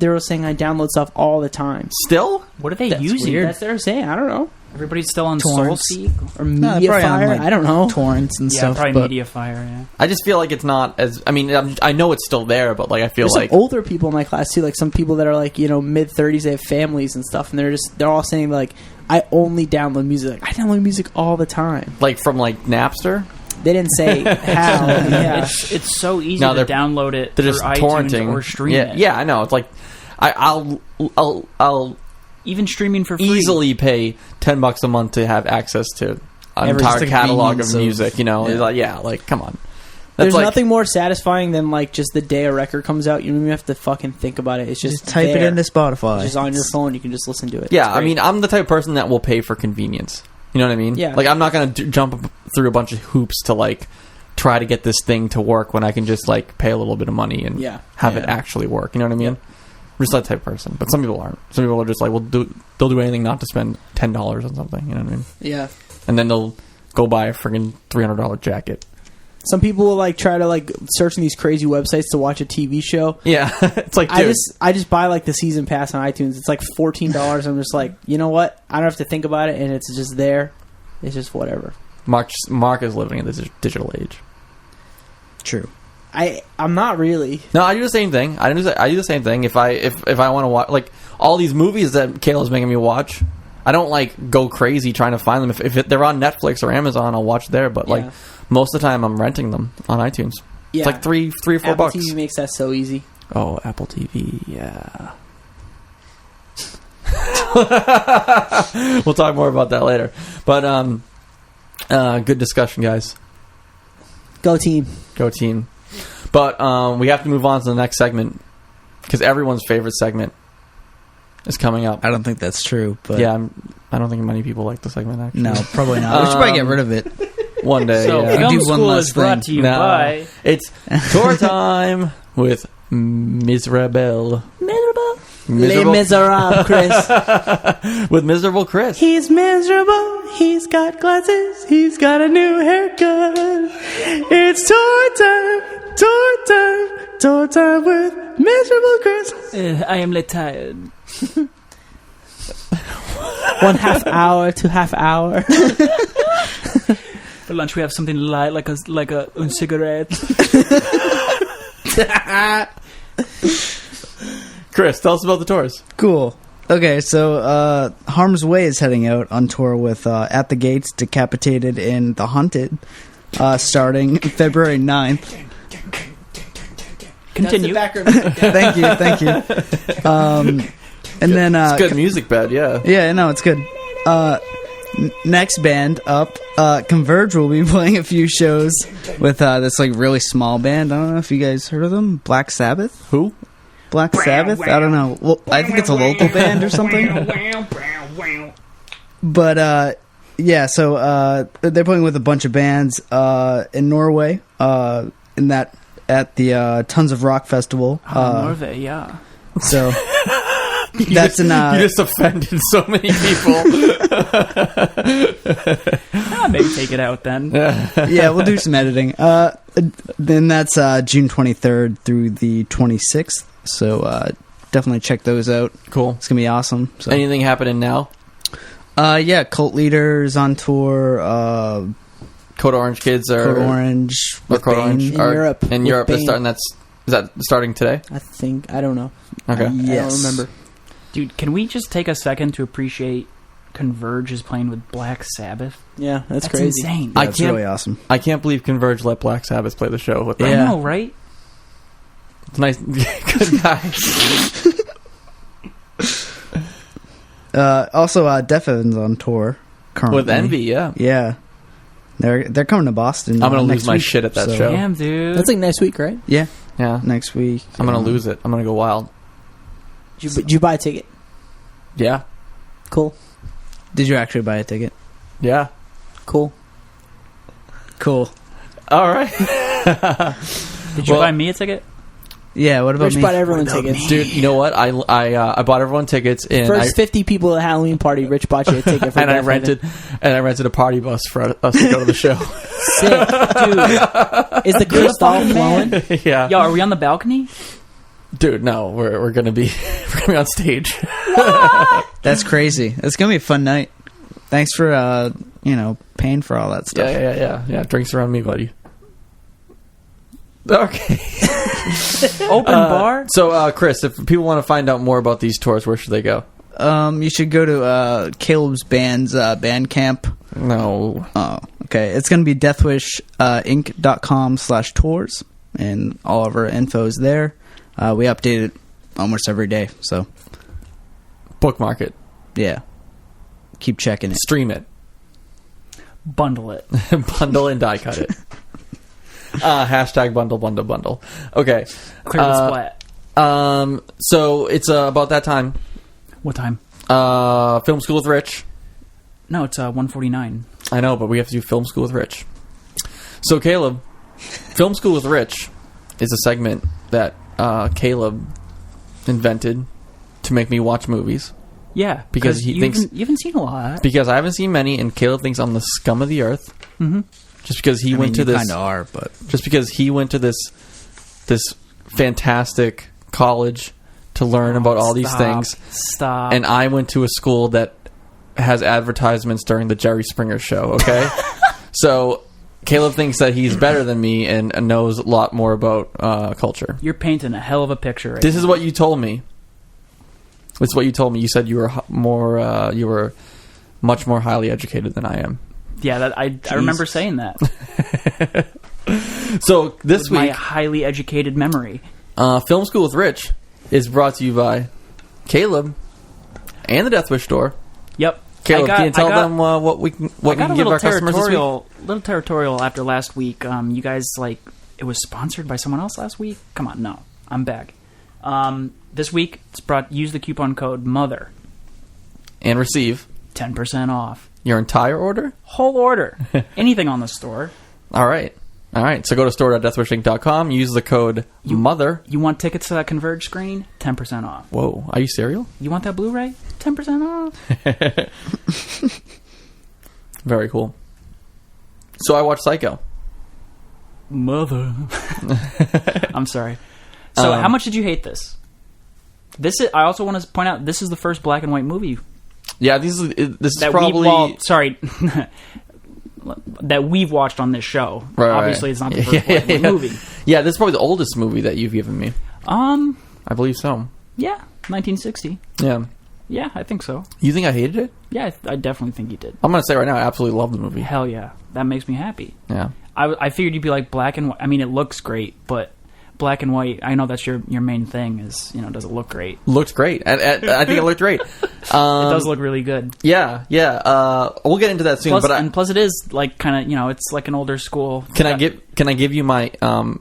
they were saying I download stuff all the time. Still? What are they That's using? weird. That's what they're saying. I don't know. Everybody's still on Torrents. SoulSeek? Or No, probably on, MediaFire. like, I don't know. torrents and Yeah, stuff. probably but MediaFire, yeah. I just feel like it's not as. I mean, I know it's still there, but like I feel There's like some older people in my class too, like some people that are like mid 30s, they have families and stuff, and they're all saying like, I only download music. Like, I download music all the time. like from like Napster. They didn't say how. Yeah. It's so easy No, to they're- download it They're through just iTunes torrenting or stream yeah, it. Yeah, I know. It's like I'll Even streaming for free. easily pay $10 a month to have access to an Every entire just catalog of convenience of- music. yeah. Like come on. There's like, nothing more satisfying than like just the day a record comes out. You don't even have to fucking think about it. It's just type it there. into Spotify. It's just on your phone. You can just listen to it. Yeah, It's I great. mean, I'm the type of person that will pay for convenience. You know what I mean? Yeah. Like, I'm not going to jump through a bunch of hoops to, like, try to get this thing to work when I can just, like, pay a little bit of money and have it Yeah. actually work. You know what I mean? I'm just that type of person. But some people aren't. Some people are just like, they'll do anything not to spend $10 on something. You know what I mean? Yeah. And then they'll go buy a friggin' $300 jacket. Some people will like try to like search in these crazy websites to watch a TV show. Yeah, it's like, dude, I just buy like the season pass on iTunes. It's like $14. I'm just like, you know what? I don't have to think about it, and it's just there. It's just whatever. Mark is living in the digital age. True. I'm not really. No, I do the same thing. I do the same thing. If I want to watch like all these movies that Kayla's making me watch, I don't like go crazy trying to find them. If they're on Netflix or Amazon, I'll watch there. But like most of the time, I'm renting them on iTunes. Yeah. It's like $3 or $4. Apple TV makes that so easy. Oh, Apple TV, yeah. We'll talk more about that later. But good discussion, guys. Go team. Go team. But we have to move on to the next segment because everyone's favorite segment is coming up. I don't think that's true, but Yeah, I don't think many people like the segment, actually. no, probably not. We should probably get rid of it. One day, So yeah. Film Do one School last is brought thing. to you No. by... It's tour time with Miserable. Les Miserables, Chris. With Miserable Chris. He's miserable. He's got glasses. He's got a new haircut. It's tour time. Tour time. Tour time with Miserable Chris. I am tired. 1/2 hour to half hour. For lunch we have something light like a cigarette. Chris, tell us about the tours. Cool. Okay, so Harm's Way is heading out on tour with At the Gates, Decapitated, and The Hunted, starting February 9th. Continue. Thank you. And then It's good music bed, yeah. yeah, no, it's good. Next band up, Converge will be playing a few shows with this like really small band. I don't know if you guys heard of them. Black Sabbath. Who? Black Sabbath? I don't know. Well, I think it's a local band or something. But yeah, so they're playing with a bunch of bands in Norway. At the Tons of Rock Festival. Norway, yeah. So that's you just offended so many people. Maybe take it out then. yeah, we'll do some editing. Then that's June 23rd through the 26th. So definitely check those out. Cool. It's gonna be awesome. So. Anything happening now? Yeah, Cult Leaders on tour. Code Orange kids are Code Orange. or with Code Bane. Orange In are Europe, In with Europe, they're Bane. starting. Is that starting today? I think. I don't know. Okay. I Yes. don't remember. Dude, can we just take a second to appreciate Converge is playing with Black Sabbath? Yeah, that's crazy. insane. Yeah, I it's can't- really awesome. I can't believe Converge let Black Sabbath play the show with them. Yeah. I know, right? It's nice. Good guy. Also, Deathwish on tour currently. With Envy, yeah. Yeah, they're coming to Boston. I'm gonna next lose my week, shit at that so- show. Damn, dude. That's like next week, right? Yeah, Yeah. next week. I'm going to lose it. I'm going to go wild. Did you buy a ticket? Yeah. Cool. Did you actually buy a ticket? Yeah. Cool. Cool. All right. Did you Well- buy me a ticket? Yeah. What about Rich me? bought everyone tickets. Dude, you know what? I bought everyone tickets and First 50 people at Halloween party, Rich bought you a ticket for and I Death rented a party bus for us to go to the show. Sick, dude. Is the crystal flowing? Yeah. Yo, are we on the balcony? Dude, no, we're gonna be on stage. That's crazy. It's gonna be a fun night. Thanks for paying for all that stuff. Yeah. Drinks around me, buddy. Okay. Open bar? So, Chris, if people want to find out more about these tours, where should they go? You should go to Caleb's band's Bandcamp. No. Oh, okay. It's going to be deathwishinc.com/tours, and all of our info is there. We update it almost every day, so Bookmark it. yeah. Keep checking it. Stream it. Bundle it. Bundle and die cut it. Hashtag bundle. Okay. Clear the splat. So it's about that time. What time? Film School with Rich. No, it's 1:49. I know, but we have to do Film School with Rich. So, Caleb, Film School with Rich is a segment that Caleb invented to make me watch movies. Yeah, Because he you thinks- you haven't seen a lot. Because I haven't seen many, and Caleb thinks I'm the scum of the earth. Mm-hmm. just because he went to this. Kind of are, but just because he went to this fantastic college to learn about all these things. Stop. And I went to a school that has advertisements during the Jerry Springer show, okay? So Caleb thinks that he's better than me and knows a lot more about culture. You're painting a hell of a picture right This now. is what you told me. It's what you told me. You said you were you were much more highly educated than I am. Yeah, I remember saying that. So this My week, highly educated memory. Film School with Rich is brought to you by Caleb and the Deathwish store. Yep. Caleb, can you tell them what we can give our customers this week? Little territorial after last week. You guys, like, it was sponsored by someone else last week? Come on, no. I'm back. This week, use the coupon code MOTHER. And receive 10% off. your entire order? Whole order. Anything on the store. All right. So go to store.deathwishinc.com. Use the code MOTHER. You want tickets to that Converge screening? 10% off. Whoa. Are you serial? You want that Blu-ray? 10% off. Very cool. So I watched Psycho. Mother. I'm sorry. So how much did you hate this? I also want to point out, this is the first black and white movie. Yeah, this is That probably... that we've watched on this show. Right, Obviously, it's not the first black and white movie. Yeah, this is probably the oldest movie that you've given me. I believe so. Yeah, 1960. Yeah. Yeah, I think so. You think I hated it? Yeah, I definitely think you did. I'm going to say right now, I absolutely love the movie. Hell yeah. That makes me happy. Yeah. I figured you'd be like black and white. I mean, it looks great, but black and white, I know that's your main thing is, does it look great? Looked great. I think it looked great. It does look really good. Yeah. We'll get into that soon. Plus it is like kind of, it's like an older school. Can I give you my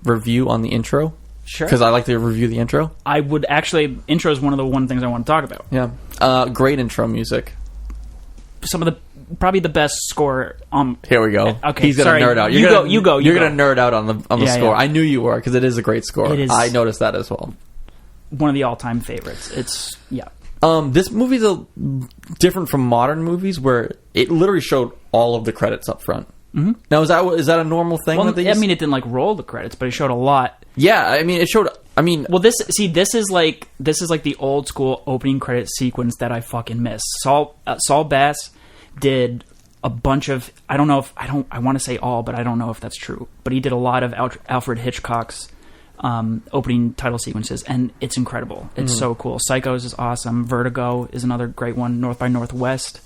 review on the intro? Sure. Because I like to review the intro. I would actually, intro is one of the things I want to talk about. Yeah. Great intro music. Probably the best score. Here we go. Okay, he's gonna nerd out. You're gonna nerd out on the score. Yeah. I knew you were because it is a great score. It is. I noticed that as well. One of the all-time favorites. It's This movie's different from modern movies where it literally showed all of the credits up front. Mm-hmm. Now is that a normal thing? Well, that they use? I mean, it didn't like roll the credits, but it showed a lot. Yeah, I mean, it showed. I mean, well, this is like the old school opening credit sequence that I fucking miss. Saul Bass did a bunch of, I want to say all, but I don't know if that's true, but he did a lot of Alfred Hitchcock's opening title sequences, and it's incredible. It's so cool. Psychos is awesome. Vertigo is another great one. North by Northwest,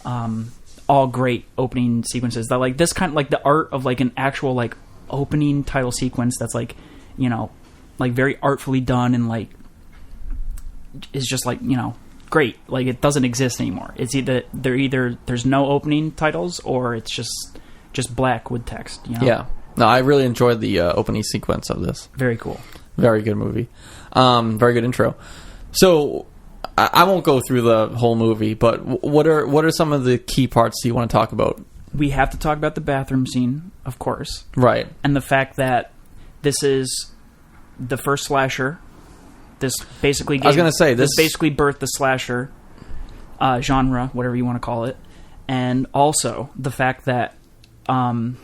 all great opening sequences. That like this kind of like the art of like an actual like opening title sequence that's like like very artfully done and like is just like great. Like it doesn't exist anymore. It's either there's no opening titles or it's just black with text. Yeah. No, I really enjoyed the opening sequence of this. Very cool. Very good movie. Very good intro. So I won't go through the whole movie, but what are some of the key parts you want to talk about? We have to talk about the bathroom scene, of course. Right. And the fact that this is the first slasher. This basically this basically birthed the slasher genre, whatever you want to call it. And also the fact that do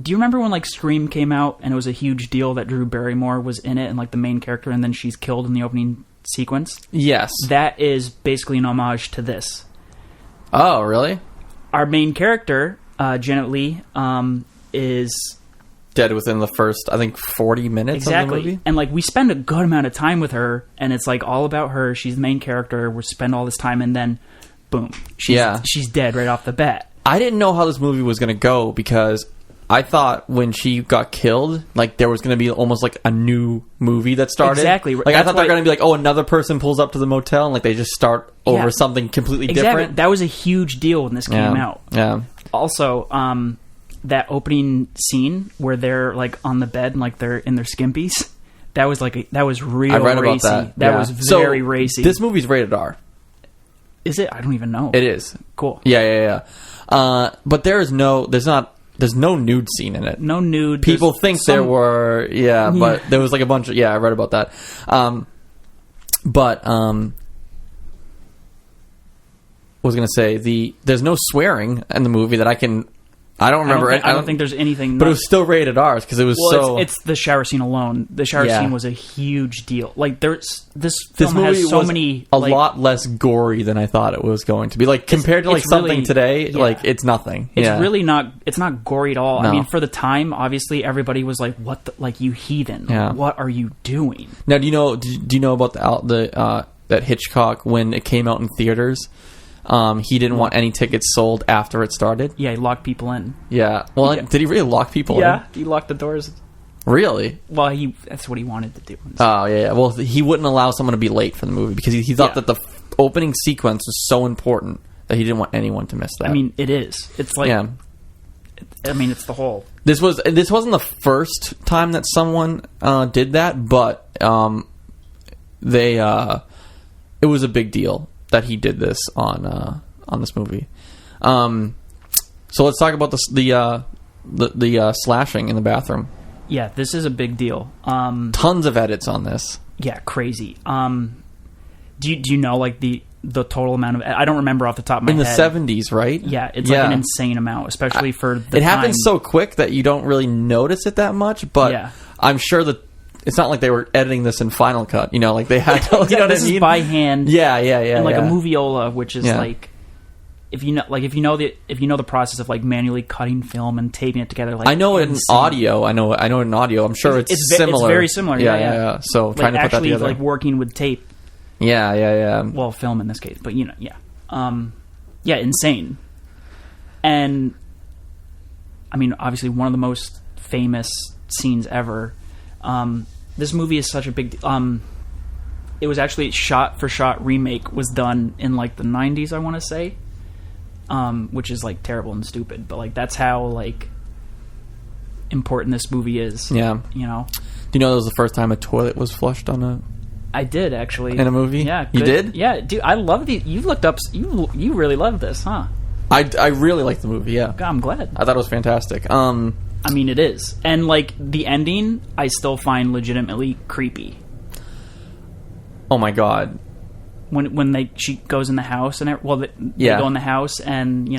you remember when like Scream came out and it was a huge deal that Drew Barrymore was in it and like the main character, and then she's killed in the opening sequence? Yes. That is basically an homage to this. Oh, really? Our main character, Janet Leigh, is dead within the first, I think, 40 minutes of the movie. And like we spend a good amount of time with her, and it's like all about her. She's the main character. We spend all this time, and then boom, she's dead right off the bat. I didn't know how this movie was going to go because I thought when she got killed, like there was going to be almost like a new movie that started. Exactly. Like I thought they were going to be like, oh, another person pulls up to the motel and like they just start over something completely different. That was a huge deal when this came out. Yeah. Also, that opening scene where they're like on the bed and like they're in their skimpies, that was real I read racy. About that. Was very racy. This movie's rated R. Is it? I don't even know. It is. Cool. Yeah. But there's no nude scene in it. No nude. People think there were, but there was like a bunch of, I read about that. What was going to say, there's no swearing in the movie that I can I don't remember. I don't think there's anything. But it was still rated R because it was so. It's the shower scene alone. The shower scene was a huge deal. Like this film movie has so was many a lot less gory than I thought it was going to be. Like compared to like something really, today, like it's nothing. It's really not. It's not gory at all. No. I mean, for the time, obviously everybody was like, "What? Like you heathen? Yeah. What are you doing?" Now, do you know about that Hitchcock when it came out in theaters? He didn't want any tickets sold after it started. Yeah, he locked people in. Yeah. Well, did he really lock people in? Yeah, he locked the doors. Really? Well, that's what he wanted to do. Oh, yeah. Well, he wouldn't allow someone to be late for the movie because he thought that the opening sequence was so important that he didn't want anyone to miss that. I mean, it is. It's like... Yeah. I mean, it's the whole... This wasn't the first time that someone did that, but it was a big deal that he did this on this movie. So let's talk about the slashing in the bathroom. Yeah, this is a big deal. Tons of edits on this. Yeah, crazy. Do you know like the total amount of? I don't remember off the top of my head. In the 70s, right? Yeah, it's like an insane amount, especially for the It time. happens so quick that you don't really notice it that much. But I'm sure that it's not like they were editing this in Final Cut. You know, like they had to. You know what I mean? Is by hand. Yeah. And like a moviola, which is like. If you know the process of like manually cutting film and taping it together, like I know in audio, I know in audio. I'm sure it's similar. It's very similar. Yeah. So like trying to put that together, like working with tape. Yeah. Well, film in this case, but insane. And I mean, obviously, one of the most famous scenes ever. This movie is such a big. It was actually shot for shot remake was done in like the 90s, I want to say. Which is like terrible and stupid, but like that's how like important this movie is. Yeah, you know. Do you know that was the first time a toilet was flushed on a? I did actually in a movie. Yeah, you did. Yeah, dude, I love the. You looked up. You really love this, huh? I really liked the movie. Yeah, God, I'm glad. I thought it was fantastic. I mean, it is, and like the ending, I still find legitimately creepy. Oh my god. When she goes in the house and they go in the house and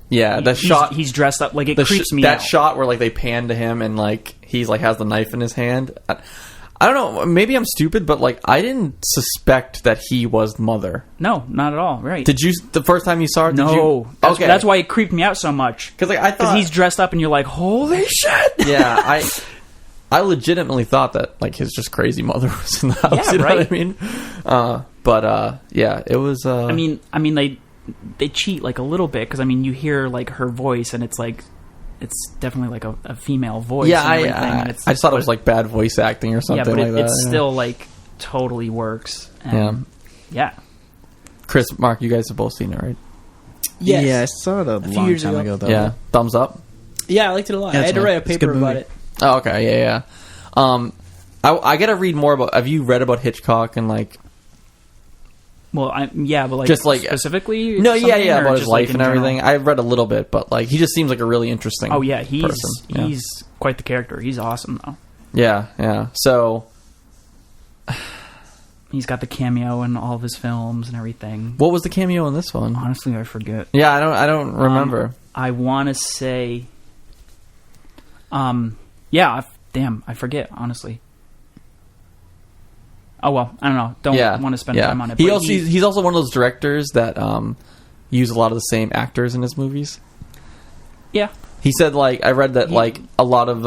he's dressed up like it creeps me out. That shot where like they pan to him and like he's like has the knife in his hand. I don't know. Maybe I'm stupid, but like I didn't suspect that he was the mother. No, not at all. Right? Did you the first time you saw it? No. That's why it creeped me out so much. Because like I thought he's dressed up and you're like, holy shit. Yeah, I legitimately thought that like his just crazy mother was in the house. Yeah, you know right. what I mean? But it was. I mean, they cheat like a little bit because I mean, you hear like her voice and it's like it's definitely like a female voice. Yeah, I just thought it was like bad voice acting or something. Yeah, but like that. It still like totally works. And, yeah. Chris, Mark, you guys have both seen it, right? Yes. Yeah, I saw it a long years time ago. ago. Though. Yeah, thumbs up. Yeah, I liked it a lot. Yeah, I had to write a paper about movie. it. Oh, okay, yeah. I gotta read more about. Have you read about Hitchcock and like? Well, but like just like specifically, no, yeah, about his life like and everything. I read a little bit, but like he just seems like a really interesting. Oh yeah, person. He's quite the character. He's awesome though. Yeah. So he's got the cameo in all of his films and everything. What was the cameo in this one? Honestly, I forget. Yeah, I don't remember. I want to say, I forget honestly. Oh well, I don't know. Don't want to spend time on it. He's also one of those directors that use a lot of the same actors in his movies. Yeah, he said like I read that like a lot of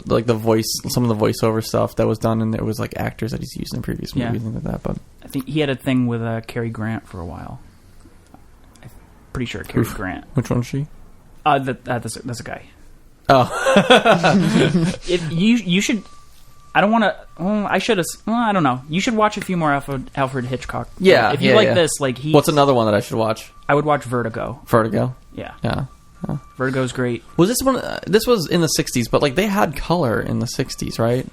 like the voice, some of the voiceover stuff that was done, and it was like actors that he's used in previous movies and things like that. But I think he had a thing with Cary Grant for a while. I'm pretty sure Cary Grant. Which one's she? That's a guy. Oh, if you should. I don't want to. I should have. I don't know. You should watch a few more Alfred Hitchcock. Yeah, if you like this, like what's another one that I should watch? I would watch Vertigo. Vertigo. Yeah. Vertigo's great. Was this one? This was in the '60s, but like they had color in the '60s, right?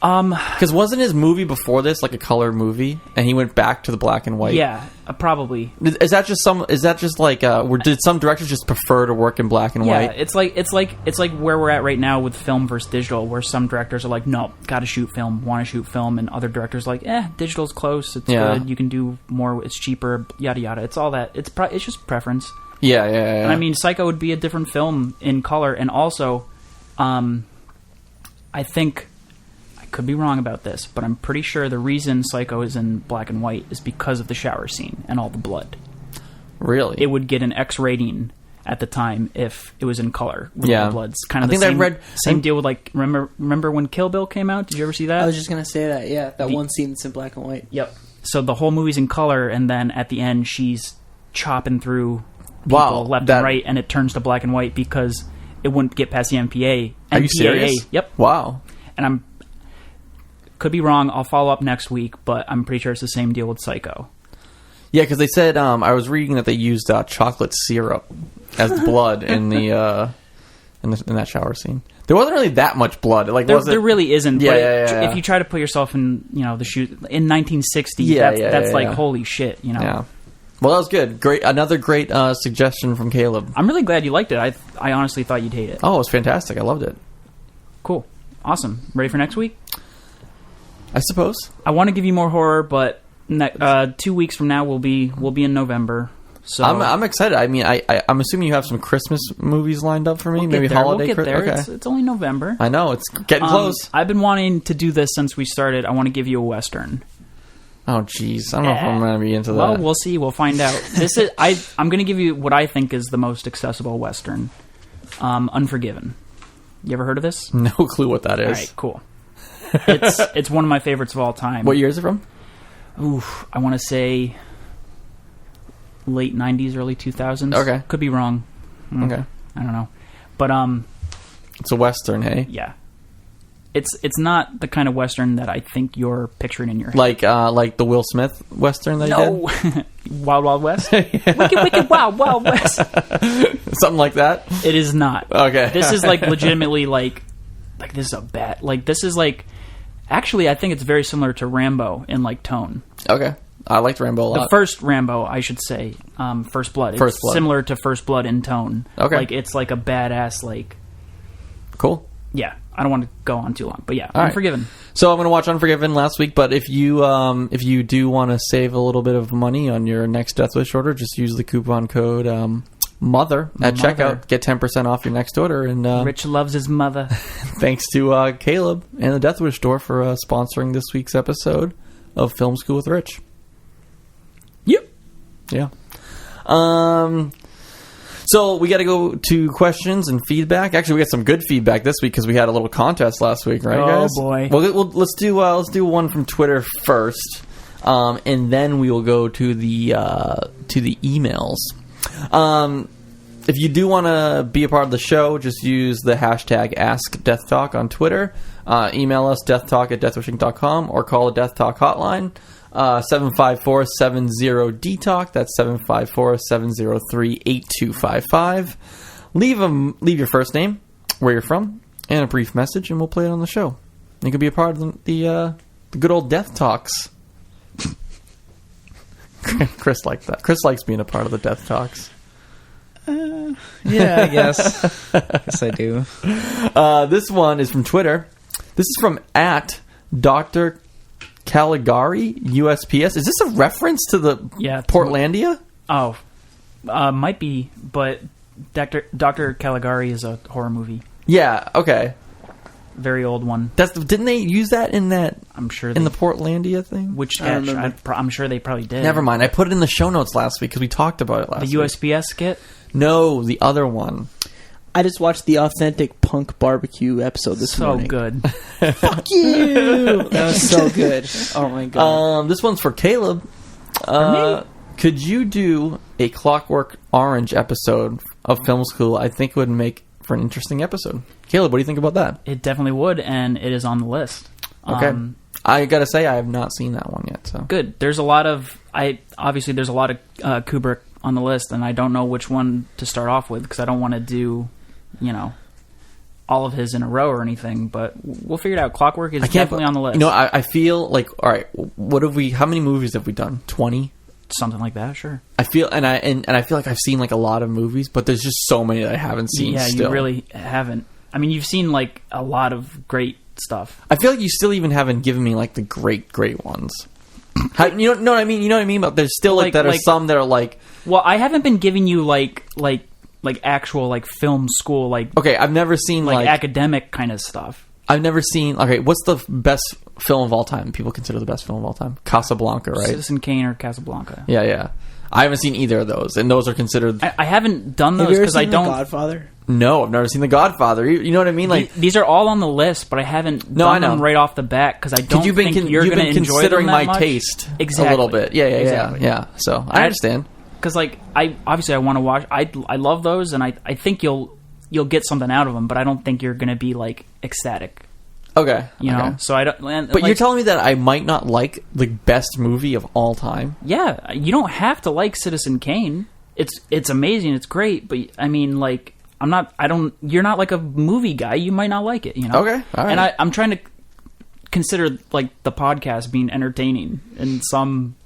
Because wasn't his movie before this like a color movie, and he went back to the black and white? Yeah, probably. Is that just like? Did some directors just prefer to work in black and white? Yeah, it's like where we're at right now with film versus digital, where some directors are like, no, got to shoot film, want to shoot film, and other directors are like, digital's close, it's good, you can do more, it's cheaper, yada yada. It's all that. It's just preference. Yeah. And I mean, Psycho would be a different film in color, and also, I think I could be wrong about this, but I'm pretty sure the reason Psycho is in black and white is because of the shower scene and all the blood. Really? It would get an X rating at the time if it was in color. With Yeah. the blood's kind of I the think same, I read same deal with like remember when Kill Bill came out? Did you ever see that? I was just gonna say that. Yeah, that one scene that's in black and white. Yep. So the whole movie's in color, and then at the end she's chopping through people Wow, left and right, and it turns to black and white because it wouldn't get past the MPA. Are you serious? Yep. Wow. And could be wrong. I'll follow up next week, but I'm pretty sure it's the same deal with Psycho. Yeah, because they said I was reading that they used chocolate syrup as blood in the in that shower scene. There wasn't really that much blood. Like There really isn't. Yeah, but yeah. If you try to put yourself in, the shoes in 1960, Yeah, that's like yeah. holy shit. Yeah. Well, that was good. Great. Another great suggestion from Caleb. I'm really glad you liked it. I honestly thought you'd hate it. Oh, it was fantastic. I loved it. Cool. Awesome. Ready for next week? I suppose. I want to give you more horror, but 2 weeks from now we'll be in November. So I'm excited. I mean, I'm assuming you have some Christmas movies lined up for me. we'll Maybe get there. holiday. We'll get there. Okay. It's only November. I know it's getting close. I've been wanting to do this since we started. I want to give you a Western. Oh, jeez. I don't know if I'm going to be into that. Well, we'll see. We'll find out. This is I'm going to give you what I think is the most accessible Western. Unforgiven. You ever heard of this? No clue what that is. All right, cool. It's one of my favorites of all time. What year is it from? Oof, I want to say late 90s, early 2000s. Okay. Could be wrong. Okay. I don't know. But It's a Western, hey? yeah. It's not the kind of Western that I think you're picturing in your head. Like the Will Smith Western that No. Wild Wild West? Wicked Wild Wild West. you did? Something like that? It is not. Okay. This is like legitimately like this is a bad, like this is like, actually I think it's very similar to Rambo in like tone. Okay. I liked Rambo a lot. The first Rambo, I should say, First Blood. First It's Blood. similar to First Blood in tone. Okay. Like it's like a badass, like, Cool. yeah. I don't want to go on too long, but yeah, All right. Unforgiven. So I'm going to watch Unforgiven last week, but if you do want to save a little bit of money on your next Deathwish order, just use the coupon code MOTHER at checkout. Get 10% off your next order. And Rich loves his mother. thanks to Caleb and the Deathwish store for sponsoring this week's episode of Film School with Rich. Yep. Yeah. So we got to go to questions and feedback. Actually, we got some good feedback this week because we had a little contest last week, right, guys? Oh boy. Well, let's do one from Twitter first, and then we will go to the emails. If you do want to be a part of the show, just use the hashtag AskDeathTalk on Twitter. Email us deathtalk@deathwishinc.com or call the Death Talk hotline. 754-70-DTALK. That's 754-703-8255. Leave your first name, where you're from, and a brief message, and we'll play it on the show. You can be a part of the good old Death Talks. Chris liked that. Chris likes being a part of the Death Talks. Yeah, I guess. Yes, I do. This one is from Twitter. This is from @Dr. Caligari USPS. Is this a reference to the Portlandia? Oh, might be, but Dr. Caligari is a horror movie. Yeah. Okay. Very old one. Didn't they use that in that? I'm sure in the Portlandia thing. Which sketch? I'm sure they probably did. Never mind. I put it in the show notes last week because we talked about it last week. The USPS skit? No, the other one. I just watched the Authentic Punk Barbecue episode this morning. So good. Fuck you! That was so good. Oh my god. This one's for Caleb. For me? Could you do a Clockwork Orange episode of Film School? I think it would make for an interesting episode. Caleb, what do you think about that? It definitely would, and it is on the list. Okay. I gotta say, I have not seen that one yet. So good. There's a lot of there's a lot of Kubrick on the list, and I don't know which one to start off with because I don't want to do, all of his in a row or anything. But we'll figure it out. Clockwork is definitely on the list. I feel like, all right, how many movies have we done? 20? Something like that, sure. I feel and I feel like I've seen like a lot of movies, but there's just so many that I haven't seen. Yeah, still. You really haven't. I mean, you've seen like a lot of great stuff. I feel like you still even haven't given me like the great ones. You know what I mean? You know what I mean? But there's still like some that are like Well, I haven't been giving you like actual like film school Okay, I've never seen like academic kind of stuff. I've never seen. Okay, what's the best film of all time? People consider the best film of all time Casablanca, right? Citizen Kane or Casablanca. Yeah. I haven't seen either of those, and those are considered. I haven't done those because I don't. The Godfather. No, I've never seen The Godfather. You know what I mean? Like these are all on the list, but I haven't done them right off the bat because I don't think you're going to enjoy them considering that my much. taste Exactly. a little bit. Yeah. Exactly. So I understand. Because I want to watch. I love those, and I think you'll get something out of them, but I don't think you're going to be like ecstatic. Okay, you know. Okay. So I don't. But you're telling me that I might not like the best movie of all time? Yeah, you don't have to like Citizen Kane. It's amazing. It's great, but I mean, like, I'm not. I don't. You're not like a movie guy. You might not like it. You know. Okay. All right. And I'm trying to consider like the podcast being entertaining in some.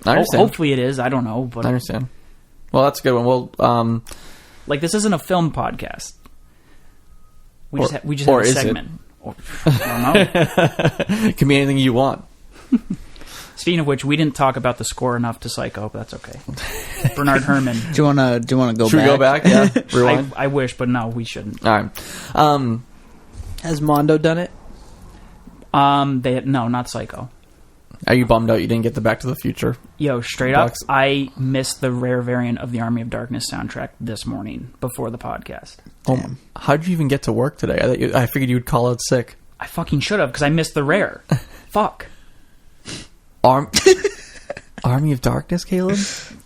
I understand. Hopefully it is. I don't know, but I understand. Well, that's a good one. Well, like this isn't a film podcast. We just have a segment. I don't know. It can be anything you want. Speaking of which, we didn't talk about the score enough to Psycho, but that's okay. Bernard Herrmann. Do you wanna go Should back? we go back? Yeah. Rewind. I wish, but no, we shouldn't. All right. Has Mondo done it? No, not Psycho. Are you bummed out you didn't get the Back to the Future? Yo, straight up, I missed the rare variant of the Army of Darkness soundtrack this morning before the podcast. Oh, how'd you even get to work today? I figured you'd call out sick. I fucking should have because I missed the rare. Fuck. Army of Darkness, Caleb?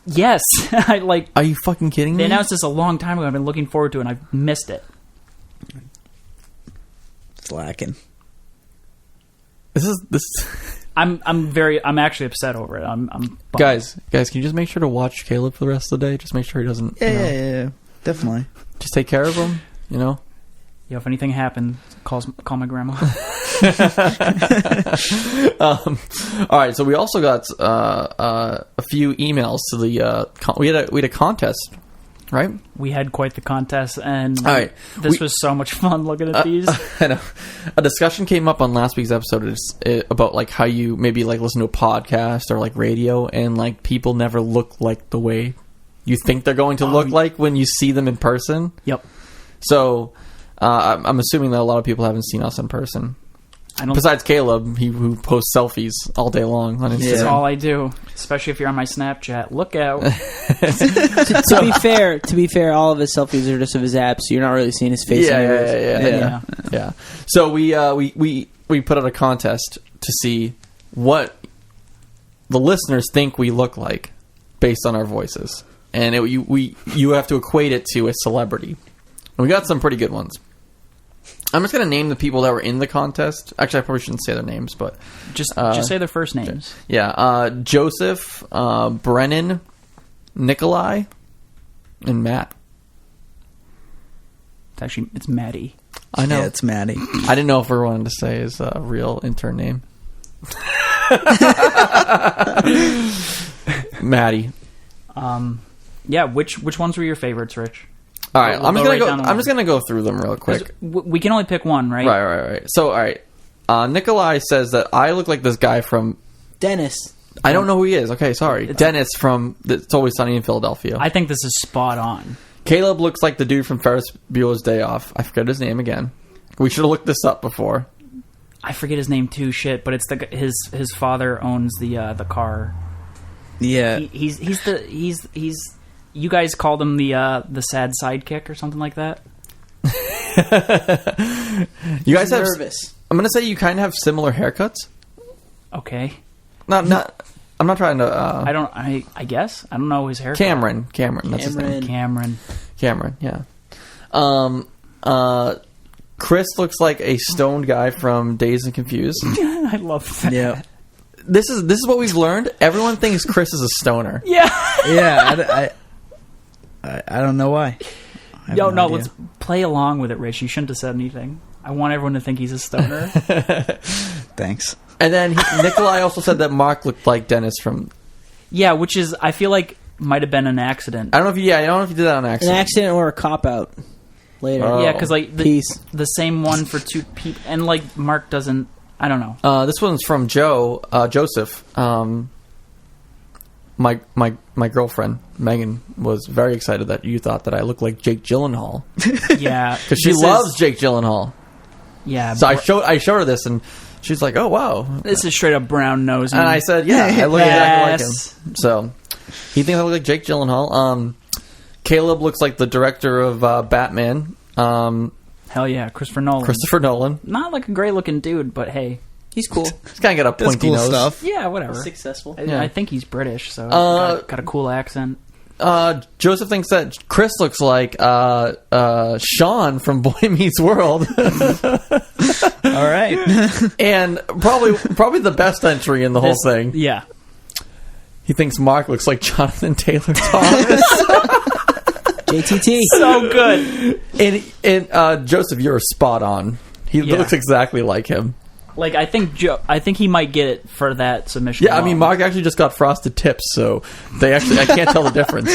Yes. Are you fucking kidding me? They announced this a long time ago. I've been looking forward to it, and I've missed it. It's lacking. This. I'm actually upset over it. I'm bummed. Guys, can you just make sure to watch Caleb for the rest of the day? Just make sure he doesn't. Yeah, definitely. Just take care of him. You know. Yo, if anything happened, call my grandma. All right, so we also got a few emails to the. We had a contest, right? We had quite the contest, and all right, this was so much fun looking at these. I know. A discussion came up on last week's episode about like how you maybe like listen to a podcast or like radio, and like people never look like the way you think they're going to look like when you see them in person. Yep. So I'm assuming that a lot of people haven't seen us in person. Besides Caleb, who posts selfies all day long on Instagram. That's all I do, especially if you're on my Snapchat. Look out. to be fair, all of his selfies are just of his abs, so you're not really seeing his face. Yeah. So we put out a contest to see what the listeners think we look like based on our voices, and you have to equate it to a celebrity. And we got some pretty good ones. I'm just going to name the people that were in the contest. Actually, I probably shouldn't say their names, but... Just say their first names. Yeah. Joseph, Brennan, Nikolai, and Matt. It's Maddie. I know. Yeah, it's Maddie. I didn't know if we wanted to say his real intern name. Maddie. Yeah, which ones were your favorites, Rich? All right, I'm just gonna go through them real quick. We can only pick one, right? Right. So, all right, Nikolai says that I look like this guy from Dennis. I don't know who he is. Okay, sorry, Dennis from It's Always Sunny in Philadelphia. I think this is spot on. Caleb looks like the dude from Ferris Bueller's Day Off. I forget his name again. We should have looked this up before. I forget his name too. Shit, but it's his father owns the car. Yeah, he's. You guys called him the sad sidekick or something like that. You guys have nervous. I'm gonna say you kind of have similar haircuts. Okay. I'm not trying to. I guess I don't know his haircut. Cameron. That's his name. Cameron. Yeah. Chris looks like a stoned guy from Dazed and Confused. I love that. Yeah. This is what we've learned. Everyone thinks Chris is a stoner. Yeah. Yeah. I don't know why. No, let's play along with it, Rich. You shouldn't have said anything. I want everyone to think he's a stoner. Thanks. And then Nikolai also said that Mark looked like Dennis from... Yeah, which is, I feel like, might have been an accident. I don't know if you did that on accident. An accident or a cop-out later. Oh. Yeah, because like Peace. The same one for two people. And like Mark doesn't... I don't know. This one's from Joseph. my girlfriend Megan was very excited that you thought that I looked like Jake Gyllenhaal Yeah, because she loves Jake Gyllenhaal. Yeah, So I showed her this and she's like, "Oh wow, this is straight up brown nose." And I said, "Yeah, I look exactly like him." So he thinks I look like Jake Gyllenhaal. Caleb looks like the director of Batman. Hell yeah, Christopher Nolan. Not like a great looking dude, but hey, he's cool. He's kind of got a pointy nose. Stuff. Yeah, whatever. He's successful. I think he's British, so got a cool accent. Joseph thinks that Chris looks like Sean from Boy Meets World. All right. And probably the best entry in the whole thing. Yeah. He thinks Mark looks like Jonathan Taylor Thomas. JTT. So good. And Joseph, you're spot on. He looks exactly like him. Like, I think he might get it for that submission. Yeah, I mean, Mark actually just got frosted tips, so I can't tell the difference.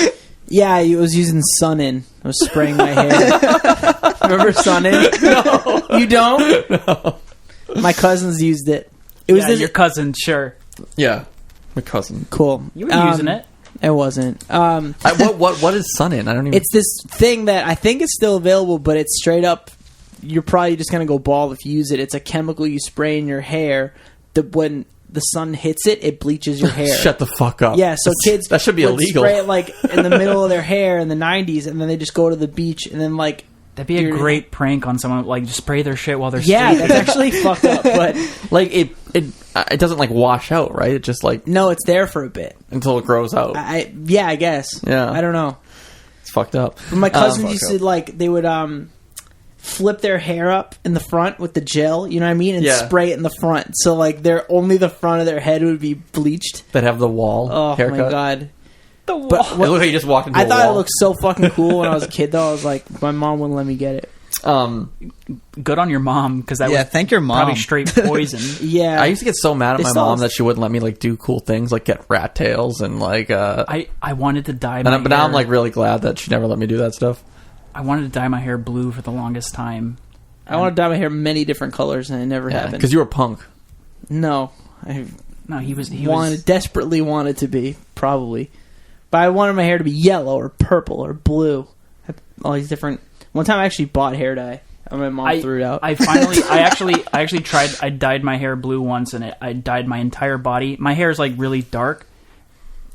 Yeah, I was using Sun-In. I was spraying my hair. Remember Sun-In? No. You don't? No. My cousins used it. It was your cousin, sure. Yeah, my cousin. Cool. You were using it. I wasn't. What is Sun-In? I don't even... It's this thing that I think is still available, but it's straight up... You're probably just going to go bald if you use it. It's a chemical you spray in your hair that when the sun hits it, it bleaches your hair. Shut the fuck up. Yeah, so kids... That should be would illegal. spray it like in the middle of their hair in the 90s, and then they just go to the beach, and then like... That'd be a great prank on someone, like, just spray their shit while they're Yeah, sleeping. that's actually fucked up, but... Like, it doesn't, like, wash out, right? It just, like... No, it's there for a bit. Until it grows out. I guess. Yeah. I don't know. It's fucked up. But my cousins used to, like, they would flip their hair up in the front with the gel, you know what I mean? And spray it in the front. So, like, only the front of their head would be bleached. That have the wall haircut. Oh, my God. The wall. It looked like you just walked into I a thought wall. it looked so fucking cool when I was a kid, though. I was like, my mom wouldn't let me get it. Good on your mom, because that was thank your mom. probably straight poison. Yeah. I used to get so mad at my mom that she wouldn't let me, like, do cool things, like get rat tails and, like... I wanted to dye my hair. But now I'm, like, really glad that she never let me do that stuff. I wanted to dye my hair blue for the longest time. I want to dye my hair many different colors, and it never happened. Because you were punk. No. He desperately wanted to be, probably. But I wanted my hair to be yellow or purple or blue. All these different... One time I actually bought hair dye. And my mom threw it out. I actually tried... I dyed my hair blue once, and I dyed my entire body. My hair is, like, really dark.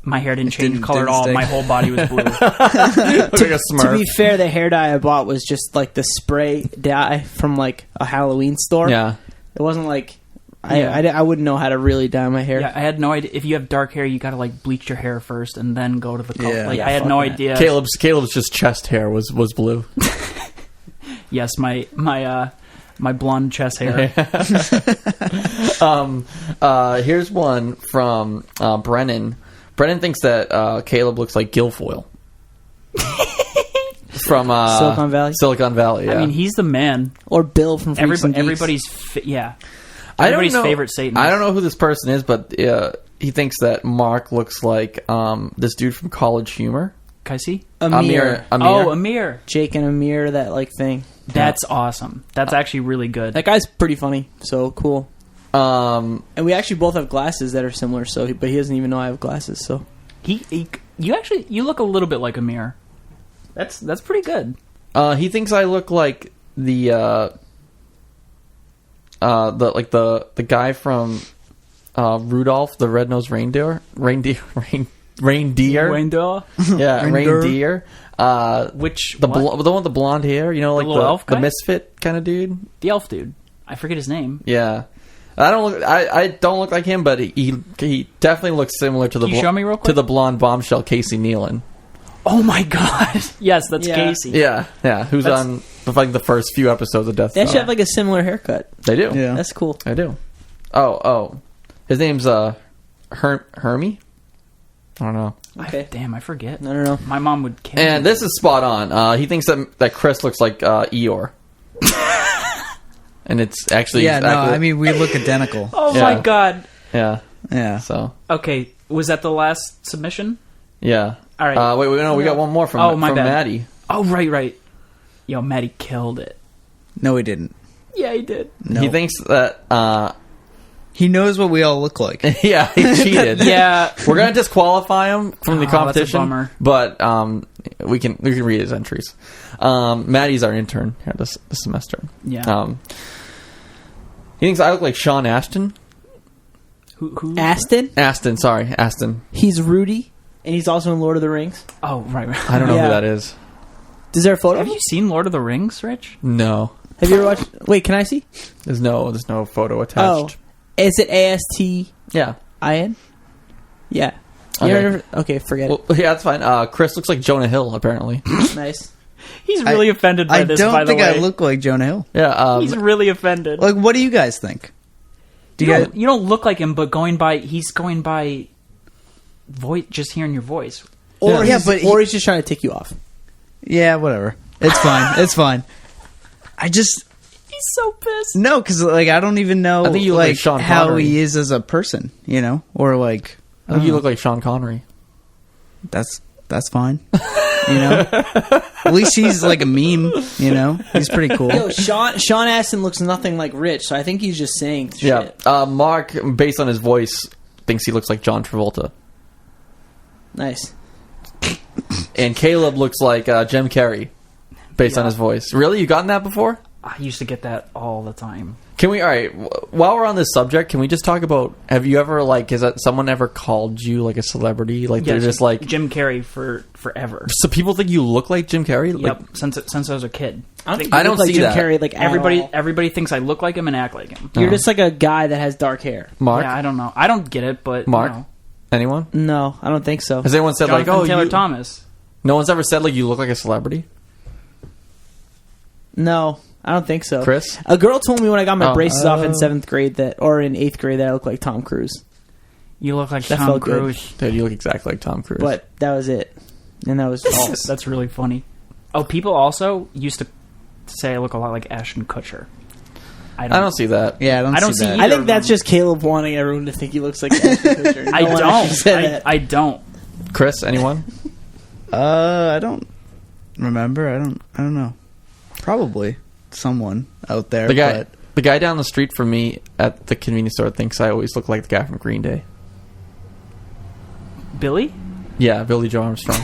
My hair didn't change color at all. stick. My whole body was blue. Like a Smurf. To be fair, the hair dye I bought was just, like, the spray dye from, like, a Halloween store. Yeah. It wasn't, like... I wouldn't know how to really dye my hair. Yeah, I had no idea. If you have dark hair, you gotta, like, bleach your hair first and then go to the color. Yeah. I had no idea. Caleb's just chest hair was blue. Yes, my blonde chest hair. Here's one from Brennan. Brennan thinks that Caleb looks like Guilfoyle. From Silicon Valley, yeah. I mean, he's the man. Or Bill from Freaks and Geeks. Everybody's favorite Satanist. I don't know who this person is, but he thinks that Mark looks like this dude from College Humor. Can I see? Amir. Oh, Amir. Jake and Amir, that, like, thing. That's awesome. That's actually really good. That guy's pretty funny, so cool. And we actually both have glasses that are similar, but he doesn't even know I have glasses, so... You look a little bit like Amir. That's pretty good. He thinks I look like the guy from Rudolph the Red-Nosed Reindeer. Reindeer. Yeah, reindeer. Which the one with the blonde hair? You know, like little elf guy? the misfit kind of dude. The elf dude. I forget his name. Yeah. I don't look like him, but he definitely looks similar to the Can you show me real quick? to the blonde bombshell Casey Nealon. Oh my god! Yes, that's Casey. Yeah. Who's on like the first few episodes of Death. They actually have like a similar haircut. They do. Yeah, that's cool. I do. Oh, his name's Hermie. I don't know. Okay. Damn, I forget. I don't know. My mom would kill me. And this is spot on. He thinks that Chris looks like Eeyore. And it's actually... I mean, we look identical. Oh my god. Yeah. So... Okay, was that the last submission? Yeah. All right. We got one more from bad. Maddie. Oh, right. Yo, Maddie killed it. No, he didn't. Yeah, he did. No. He thinks that He knows what we all look like. Yeah, he cheated. Yeah. We're gonna disqualify him from the Oh, that's a competition. bummer. But we can read his entries. Maddie's our intern here this semester. Yeah. He thinks I look like Sean Ashton. Who? Aston, sorry, Aston. He's Rudy, and he's also in Lord of the Rings. Oh, right. I don't know Yeah. who that is. Is there a photo? Have you seen Lord of the Rings, Rich? No, Have you ever watched? Wait, can I see? there's no photo Oh, attached. is it ASTIN? Yeah. Yeah. Okay. Okay, forget Well, yeah, that's fine. Chris looks like Jonah Hill, apparently. it. Nice. He's really offended by I this, don't by the think way. I look like Jonah Hill. Yeah. He's really offended. Like, what do you guys think? Do you guys? You don't look like him, but he's going by voice, just hearing your voice. Or Yeah, he's, but or he's just trying to tick you off. Yeah, whatever. It's fine. It's fine. I just He's so pissed. no, because like I don't even know I think you look like like Sean how Connery. he is as a person, you know, or like I think you look like Sean Connery. that's fine. You know, at least he's like a meme. You know, he's pretty cool. Yo, Sean Astin looks nothing like Rich, so I think he's just saying shit. Yeah. Mark, based on his voice, thinks he looks like John Travolta. Nice. And Caleb looks like Jim Carrey, based on his voice. Really? You gotten that before? I used to get that all the time. Can we, alright, while we're on this subject, can we just talk about, have you ever, like, has that someone ever called you, like, a celebrity? Like, they're just like, Jim Carrey for forever. so people think you look like Jim Carrey? Yep, Like, since I was a kid. I don't, I don't like see Jim that. Carrey. Like Everybody thinks I look like him and act like him. You're just like a guy that has dark hair. Mark? Yeah, I don't know. I don't get it, but Mark? you know. Anyone? No, I don't think so. Has anyone said, Jonathan like, oh, Taylor you... Thomas. No one's ever said, like, you look like a celebrity? No, I don't think so. Chris? A girl told me when I got my Oh. braces off in 7th grade or in 8th grade that I look like Tom Cruise. You look like That Tom felt good. Cruise. Dude, you look exactly like Tom Cruise. But that was it. And that was all. That's really funny. Oh, people also used to say I look a lot like Ashton Kutcher. I don't see that. Yeah, I don't see that. I think that's just Caleb wanting everyone to think he looks like Ashton Kutcher. I No one actually said don't. that. I don't. Chris, anyone? I don't remember. I don't know. Probably someone out there. The guy down the street from me at the convenience store thinks I always look like the guy from Green Day. Billy? Yeah, Billy Joe Armstrong.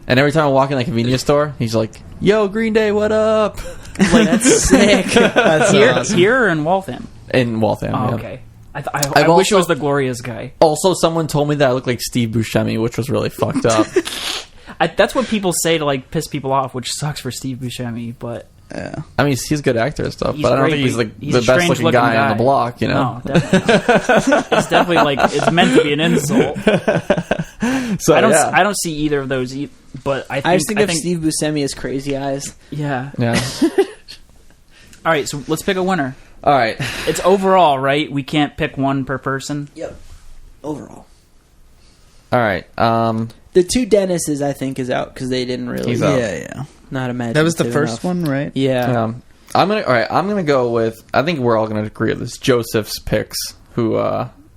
And every time I walk in the convenience store, he's like, "Yo, Green Day, what up?" Like, that's sick. That's awesome. Here or in Waltham? In Waltham. Oh, yeah. okay. I I've wish it also- was the Glorious guy. Also, someone told me that I look like Steve Buscemi, which was really fucked up. That's what people say to like piss people off, which sucks for Steve Buscemi. But Yeah. I mean, he's a good actor and stuff, he's but I don't great, think he's but like he's the a best looking strange-looking guy on the block. You know. No, definitely. It's definitely like it's meant to be an insult. So I don't see either of those. But I I just think I of Steve Buscemi as crazy eyes. Yeah. Yeah. All right, so let's pick a winner. All right. It's overall, right? We can't pick one per person. Yep. Overall. All right. The two Dennises, I think, is out because they didn't really He's out. Yeah. not imagine. That was the first one, right? Yeah. I'm gonna go with. I think we're all gonna agree with this. Joseph's picks, who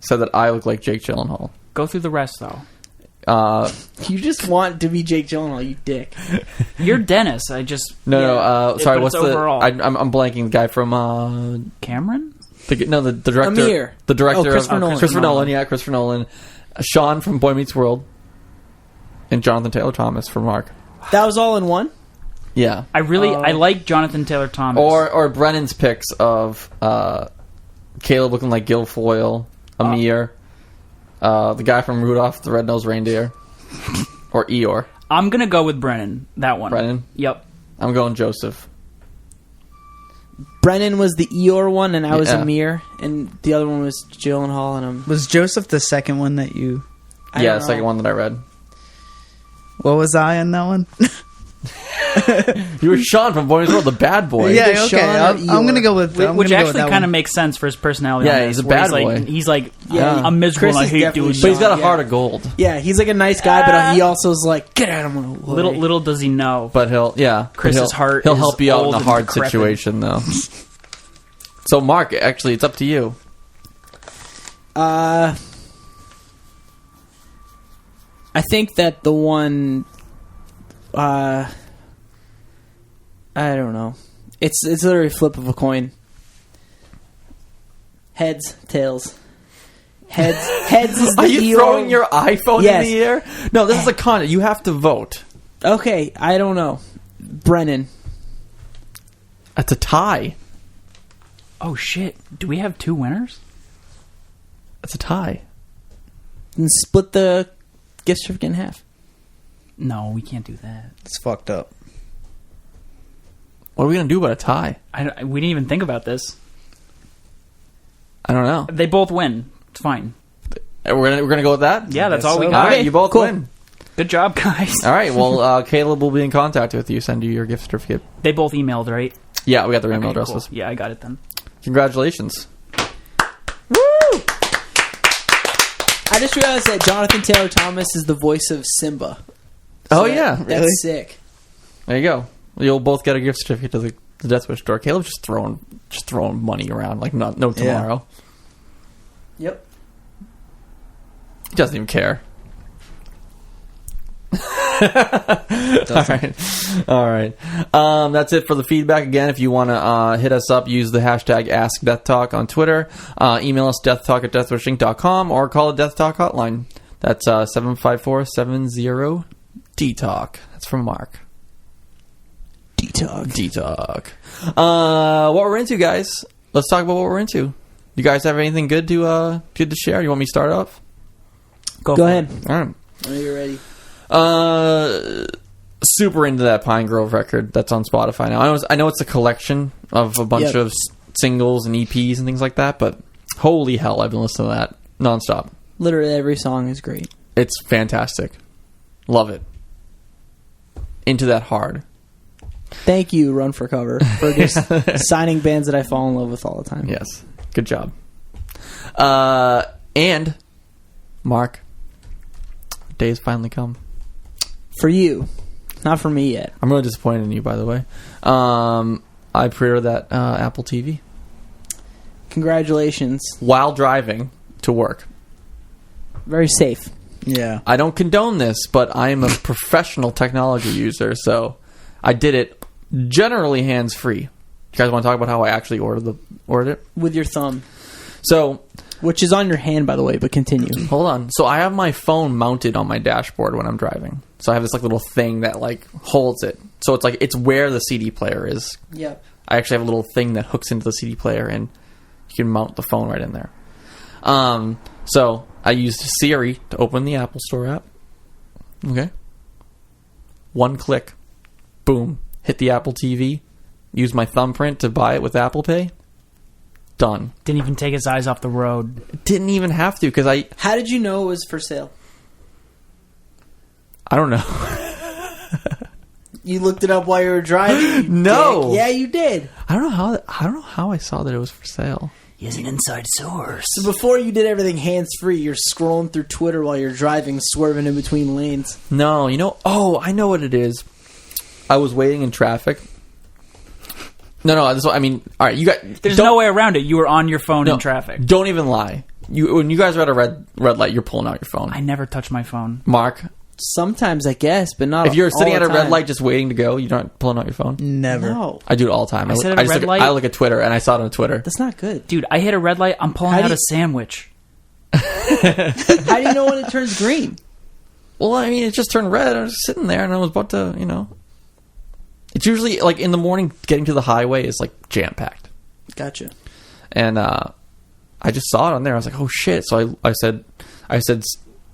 said that I look like Jake Gyllenhaal. Go through the rest, though. You just want to be Jake Gyllenhaal, you dick. You're Dennis. I just sorry. but What's it's overall. I'm blanking. The guy from Cameron. the director. Amir. The director. Oh, Christopher of, Nolan. Christopher Nolan. Yeah, Christopher Nolan. Sean from Boy Meets World, and Jonathan Taylor Thomas from Mark. That was all in one? Yeah. I like Jonathan Taylor Thomas. Or Brennan's picks of Caleb looking like Guilfoyle, Amir, the guy from Rudolph the Red-Nosed Reindeer, or Eeyore. I'm gonna go with Brennan. That one. Brennan? Yep. I'm going Joseph. Brennan was the Eeyore one, and I was Yeah. Amir, and the other one was Gyllenhaal, and I'm... Was Joseph the second one that you? I Yeah, don't the second know. one that I read. What was I in that one? You were Sean from Boy Meets World, the bad boy. Yeah, Either okay. Sean or I'm gonna Eeyore. go with. I'm Which gonna go with actually that kind of one. makes sense for his personality. Yeah, on he's this, a where bad like, boy. He's like, Yeah. I'm miserable Chris and I is hate definitely doing But he's got a Yeah. heart of gold. Yeah, he's like a nice guy, but he also is like, get out of my way. Little does he know. But Chris's heart He'll is help you out in old a and hard decrepit. situation, though. So, Mark, actually, it's up to you. I think that the one... I don't know. It's literally a flip of a coin. Heads, tails. Heads is the Are you throwing your iPhone Yes. in the air? No, this is a contest. You have to vote. Okay, I don't know. Brennan. That's a tie. Oh shit! Do we have 2 winners? That's a tie. And split the gift certificate in half. No, we can't do that. It's fucked up. What are we going to do about a tie? We didn't even think about this. I don't know. They both win. It's fine. We're gonna go with that? Yeah, that's guess all we so. got. All right, you both cool. win. Good job, guys. All right, well, Caleb will be in contact with you, send you your gift certificate. They both emailed, right? Yeah, we got their email Okay, addresses. cool. Yeah, I got it then. Congratulations. Woo! I just realized that Jonathan Taylor Thomas is the voice of Simba. Oh, that- yeah. That's Really? sick. There you go. You'll both get a gift certificate to the Deathwish store. Caleb's just throwing money around like no tomorrow. Yep. He doesn't even care. All right. That's it for the feedback. Again, if you want to hit us up, use the hashtag AskDeathTalk on Twitter. Email us deathtalk@deathwishinc.com or call a Death Talk hotline. That's 754-70-D-Talk. That's from Mark. D-Talk. D-Talk. What we're into, guys. Let's talk about what we're into. You guys have anything good to share? You want me to start off? Go for ahead. it. All right. When you're ready. Super into that Pine Grove record that's on Spotify now. I know it's a collection of a bunch of singles and EPs and things like that, but holy hell, I've been listening to that nonstop. Literally every song is great. It's fantastic. Love it. Into that hard. Thank you, Run for Cover, for just signing bands that I fall in love with all the time. Yes. Good job. And Mark, the day's finally come. For you. Not for me yet. I'm really disappointed in you, by the way. I pre-ordered that Apple TV Congratulations. while driving to work. Very safe. Yeah. I don't condone this, but I am a professional technology user, so I did it generally hands-free. You guys want to talk about how I actually ordered it? With your thumb. So, Which is on your hand, by the way, but continue. hold on. So I have my phone mounted on my dashboard when I'm driving. So I have this like little thing that like holds it. So it's like it's where the CD player is. Yep. I actually have a little thing that hooks into the CD player, and you can mount the phone right in there. So I used Siri to open the Apple Store app. Okay. One click. Boom. Hit the Apple TV. Use my thumbprint to buy it with Apple Pay. Done. Didn't even take his eyes off the road. Didn't even have to because How did you know it was for sale? I don't know. You looked it up while you were driving. You No. dick. Yeah, you did. I don't know how I saw that it was for sale. He has an inside source. So before you did everything hands-free, you're scrolling through Twitter while you're driving, swerving in between lanes. No, I know what it is. I was waiting in traffic. No, this. I mean, all right, you got. There's no way around it. You were on your phone in traffic. Don't even lie. When you guys are at a red light, you're pulling out your phone. I never touch my phone. Mark, Sometimes, I guess, but not if you're all sitting at the a red time. light just waiting to go, you're not pulling out your phone. Never. No. I do it all the time. I said at a just red look, light- I look at Twitter and I saw it on Twitter. That's not good. Dude, I hit a red light. I'm pulling How out do a you- sandwich. How do you know when it turns green? Well, I mean, it just turned red. I was sitting there and I was about to, It's usually like in the morning, getting to the highway is like jam packed. Gotcha. And I just saw it on there. I was like, oh shit! So I said,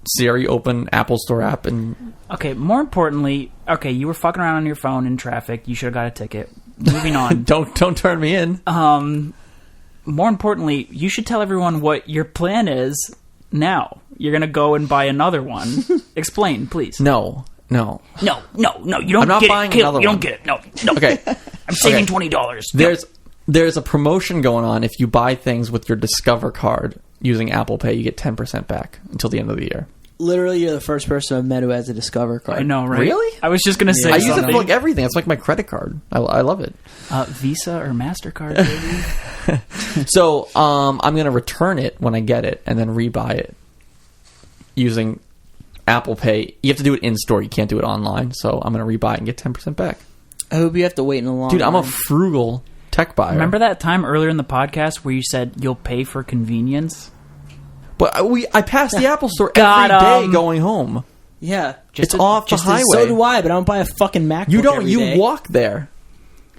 Siri, open Apple Store app, and Okay, more importantly, you were fucking around on your phone in traffic. You should have got a ticket. Moving on. don't turn me in. More importantly, you should tell everyone what your plan is now. You're going to go and buy another one. Explain, please. No. No, you don't I'm not get buying it. Caleb, another you one. don't get it. No. Okay. I'm saving $20. There's a promotion going on. If you buy things with your Discover card using Apple Pay, you get 10% back until the end of the year. Literally, you're the first person I've met who has a Discover card. I know, right? Really? I was just going to say I use it something. for like everything. It's like my credit card. I love it. Visa or MasterCard, baby. So I'm going to return it when I get it and then rebuy it using Apple Pay. You have to do it in store. You can't do it online. So I'm going to rebuy it and get 10% back. I hope you have to wait in a long Dude, I'm a line. frugal tech buyer. Remember that time earlier in the podcast where you said you'll pay for convenience? But I pass the Apple Store Got every day going home. Yeah. It's off the highway. So do I, but I don't buy a fucking MacBook You don't. every You day. walk there.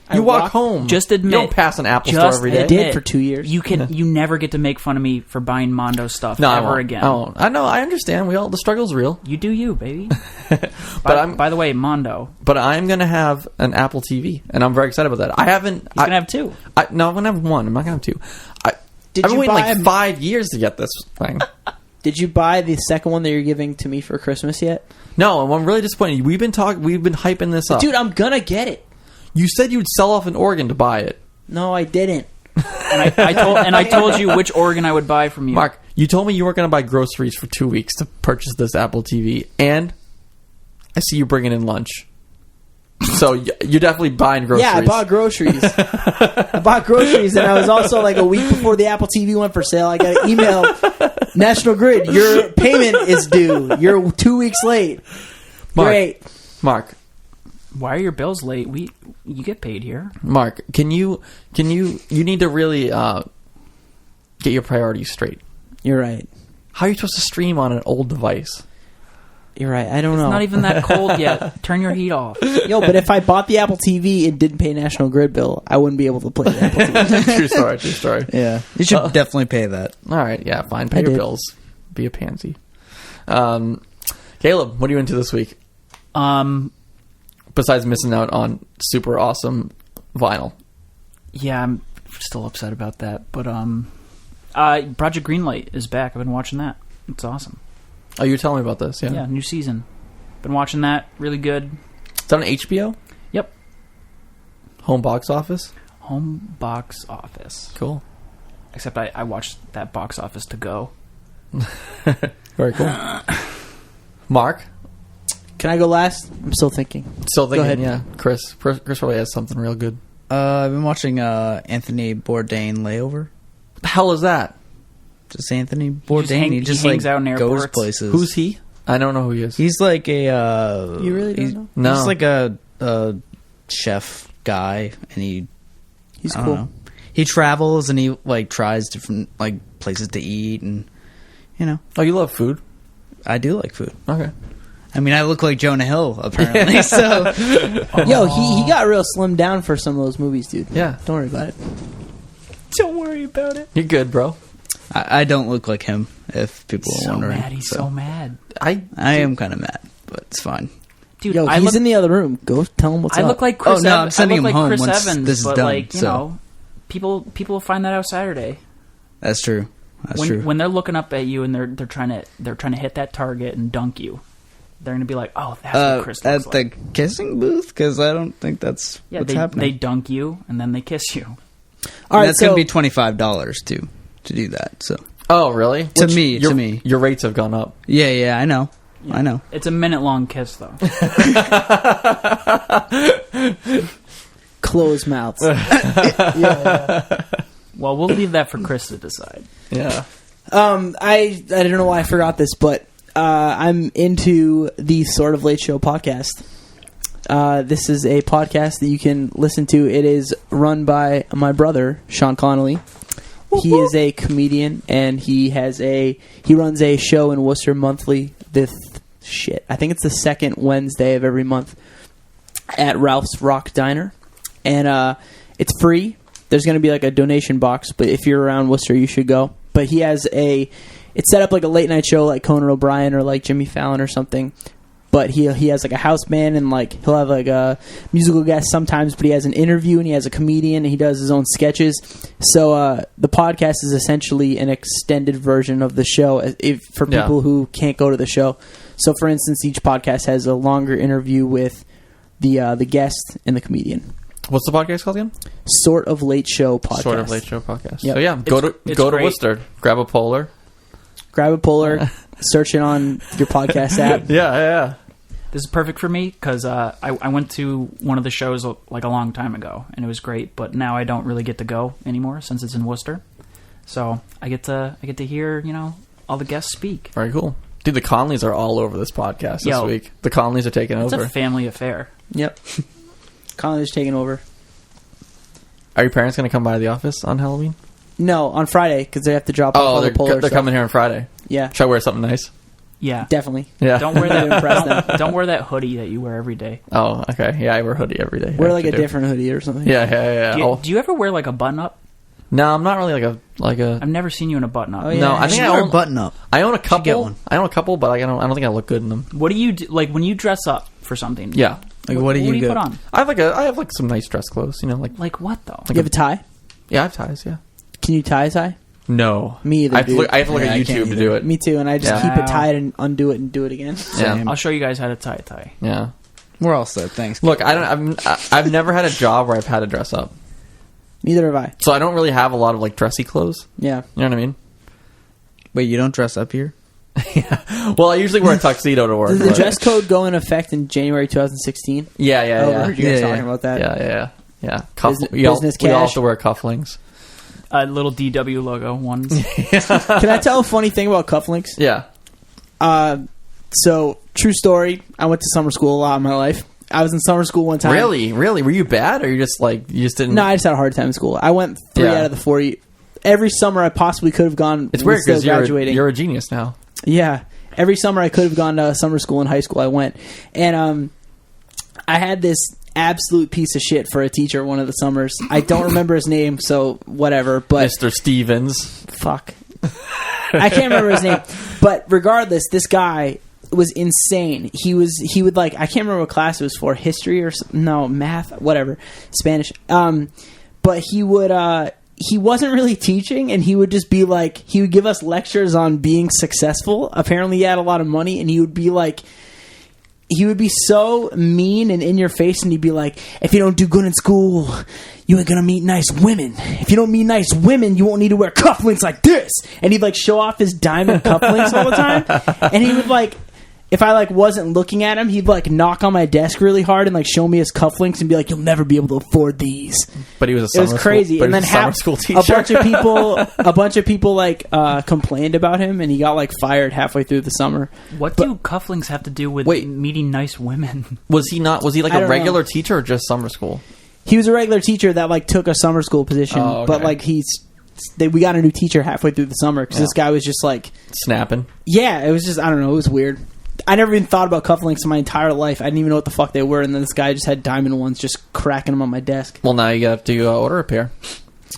I You walk walk- home. Just admit. You don't pass an Apple Store every day. I did for 2 years. You never get to make fun of me for buying Mondo stuff No, I ever won't. again. I won't. I know. I understand. The struggle's real. You do you, baby. But by the way, Mondo. But I'm gonna have an Apple TV, and I'm very excited about that. I haven't. He's going to have two. No, I'm gonna have one. I'm not gonna have two. I've been you waiting buy like 5 years to get this thing. Did you buy the second one that you're giving to me for Christmas yet? No, I'm really disappointed. We've been hyping this up. Dude, I'm gonna get it. You said you'd sell off an organ to buy it. No, I didn't. And I told you which organ I would buy from you. Mark, you told me you weren't going to buy groceries for 2 weeks to purchase this Apple TV, and I see you bringing in lunch. So you're definitely buying groceries. Yeah, I bought groceries. I bought groceries, and I was also like a week before the Apple TV went for sale. I got an email, National Grid, your payment is due. You're 2 weeks late. Great. Mark, Why are your bills late? You get paid here. Mark, you need to really get your priorities straight. You're right. How are you supposed to stream on an old device? You're right. I don't know. It's not even that cold yet. Turn your heat off. Yo, but if I bought the Apple TV and didn't pay National Grid bill, I wouldn't be able to play the Apple TV. True story. True story. Yeah, you should definitely pay that. All right. Yeah. Fine. Pay I your did. bills. Be a pansy. Caleb, what are you into this week? Besides missing out on super awesome vinyl. Yeah, I'm still upset about that. But Project Greenlight is back. I've been watching that. It's awesome. Oh, you were telling me about this. Yeah. Yeah, new season. Been watching that. Really good. It's on HBO. Yep. Home box office. Home box office. Cool. Except I watched that box office to go. Very cool. Mark. Can I go last? I'm still thinking. Still thinking. ahead. Yeah. Chris probably has something real good. I've been watching Anthony Bourdain Layover. What the hell is that? Just Anthony Bourdain. He just hangs like out in goes airports. places. Who's he? I don't know who he is. He's like a. You really don't know? No. He's like a chef guy, and He's I don't cool. know. He travels and he like tries different like places to eat, and Oh, you love food? I do like food. Okay. I mean, I look like Jonah Hill apparently. So Yo, he got real slimmed down for some of those movies, dude. Yeah. Don't worry about it. Don't worry about it. You're good, bro. I don't look like him. If people are So wondering, mad. He's so mad. I am kind of mad, but it's fine. Dude, Yo, I he's look, in the other room. Go tell him what's I up. look like Chris no, I'm Evans. sending I look him like home Chris once Evans, this is but done, like, you so. know, people will find that out Saturday. That's true. That's true. When they're looking up at you and they're trying to hit that target and dunk you, they're gonna be like, "Oh, that's what Chris looks at like." the kissing booth, because I don't think that's what's they happening. dunk you and then they kiss you. All right, that's so gonna be $25 to do that. So Oh, really? To me. Your rates have gone up. yeah, I know. I know. It's a minute-long kiss, though. closed mouths. Well, we'll leave that for Chris to decide. Yeah. I don't know why I forgot this, but I'm into the Sort of Late Show podcast. This is a podcast that you can listen to. It is run by my brother, Sean Connolly. He is a comedian, and he runs a show in Worcester monthly. I think it's the second Wednesday of every month at Ralph's Rock Diner, and it's free. There's going to be like a donation box, but if you're around Worcester, you should go. But he has it's set up like a late night show, like Conan O'Brien or like Jimmy Fallon or something. But he has like a house band, and like he'll have like a musical guest sometimes. But he has an interview, and he has a comedian, and he does his own sketches. So the podcast is essentially an extended version of the show for people who can't go to the show. So, for instance, each podcast has a longer interview with the guest and the comedian. What's the podcast called again? Sort of Late Show podcast. Sort of Late Show podcast. Yep. So yeah, go to it's go to great. Worcester, grab a polar. Grab a polar, search it on your podcast app. Yeah. This is perfect for me because I went to one of the shows like a long time ago, and it was great. But now I don't really get to go anymore since it's in Worcester. So I get to hear all the guests speak. Very cool. Dude, the Conleys are all over this podcast this week. The Conleys are taking It's over. a family affair. Yep. Connor's taking over. Are your parents going to come by the office on Halloween? No, on Friday because they have to drop off all the Polar they're stuff. coming here on Friday. Yeah, Should I wear something nice? Yeah. definitely. Yeah. Don't wear that. Impress them. Don't wear that hoodie that you wear every day. Oh, okay. Yeah, I wear a hoodie every day. Wear I like a actually do. different hoodie or something. Yeah. Do you ever wear like a button up? No, I'm not really like a. I've never seen you in a button up. Oh, yeah. No, I think I own. button up. I own a get couple. one. I own a couple, but I don't think I look good in them. What do you do, like when you dress up for something? Yeah, Like, what do you put go? on? I have like some nice dress clothes. You know, Like what though? You have a tie? yeah, I have ties. Yeah. Can you tie a tie? No, Me either, I have to dude. look, I have to look Yeah, at I can't YouTube to do it. Me too, and I just Yeah. keep it Wow. tied and undo it and do it again. Yeah, I'll show you guys how to tie a tie. yeah. We're all set. Thanks. Look, I've never had a job where I've had to dress up, Neither have I. so I don't really have a lot of like dressy clothes. Yeah. You know what I mean? Wait, you don't dress up here? Well, I usually wear a tuxedo to work. Does the but- dress code go in effect in January 2016? Yeah, I heard you guys Yeah, talking yeah. about that. Yeah. Business We all have cash. to wear cufflinks. Little DW logo ones. Can I tell a funny thing about cufflinks? Yeah. So, true story. I went to summer school a lot in my life. I was in summer school one time. Really? Were you bad, or you just didn't? No, I just had a hard time in school. I went 3 Yeah. out of the 4. Every summer I possibly could have gone. It's weird instead of because graduating. you're a genius now. Yeah. Every summer I could have gone to summer school in high school. I went. And I had this absolute piece of shit for a teacher one of the summers. I don't remember his name, so whatever. But Mr. Stevens. fuck. I can't remember his name. But regardless, this guy was insane. He would like, I can't remember what class it was for, history or no, math, whatever, Spanish. But he wasn't really teaching, and he would just be like, he would give us lectures on being successful. Apparently he had a lot of money, and he would be like, he would be so mean and in your face, and he'd be like, if you don't do good in school, you ain't gonna meet nice women. If you don't meet nice women, you won't need to wear cufflinks like this. And he'd like show off his diamond cufflinks all the time. And he would like, if I like wasn't looking at him, he'd like knock on my desk really hard and like show me his cufflinks and be like, you'll never be able to afford these. But he was a It summer was crazy. School, And then summer school teacher. a bunch of people like complained about him, and he got like fired halfway through the summer. What do cufflinks have to do with meeting nice women? Was he like I a don't regular know. teacher or just summer school? He was a regular teacher that like took a summer school position, Oh, okay. but like we got a new teacher halfway through the summer because this guy was just like, Snapping. yeah, it was just, I don't know, it was weird. I never even thought about cufflinks in my entire life. I didn't even know what the fuck they were, and then this guy just had diamond ones just cracking them on my desk. Well, now you have to order a pair.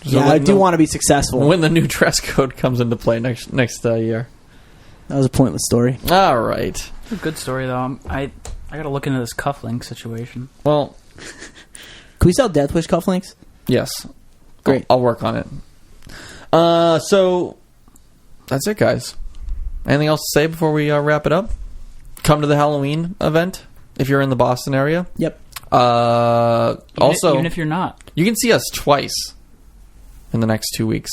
Yeah, I do want to be successful. When the new dress code comes into play next year. That was a pointless story. All right. It's a good story though. I gotta look into this cufflink situation. Well, Can we sell Deathwish cufflinks? yes. Great. I'll work on it. So that's it, guys. Anything else to say before we wrap it up? Come to the Halloween event if you're in the Boston area. Yep. Also, even if you're not, you can see us twice in the next 2 weeks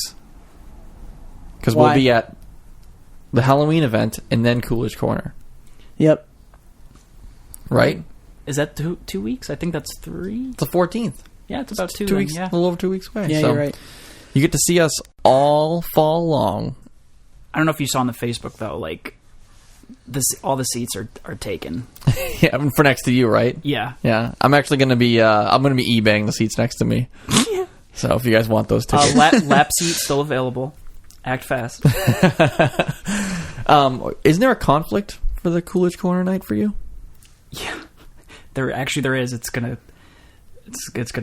because Why? we'll be at the Halloween event and then Coolidge Corner. Yep. Right? is that 2 weeks? I think that's 3. It's the 14th. Yeah, it's about 2 2 then, weeks, yeah. a little over 2 weeks away. Yeah, So you're right. You get to see us all fall long. I don't know if you saw on the Facebook though, like all the seats are taken. Yeah, for next to you, right? Yeah. Yeah, I'm actually going to be eBaying the seats next to me. So if you guys want those tickets, Lap seat still available. Act fast. isn't there a conflict for the Coolidge Corner night for you? Yeah, there is. It's gonna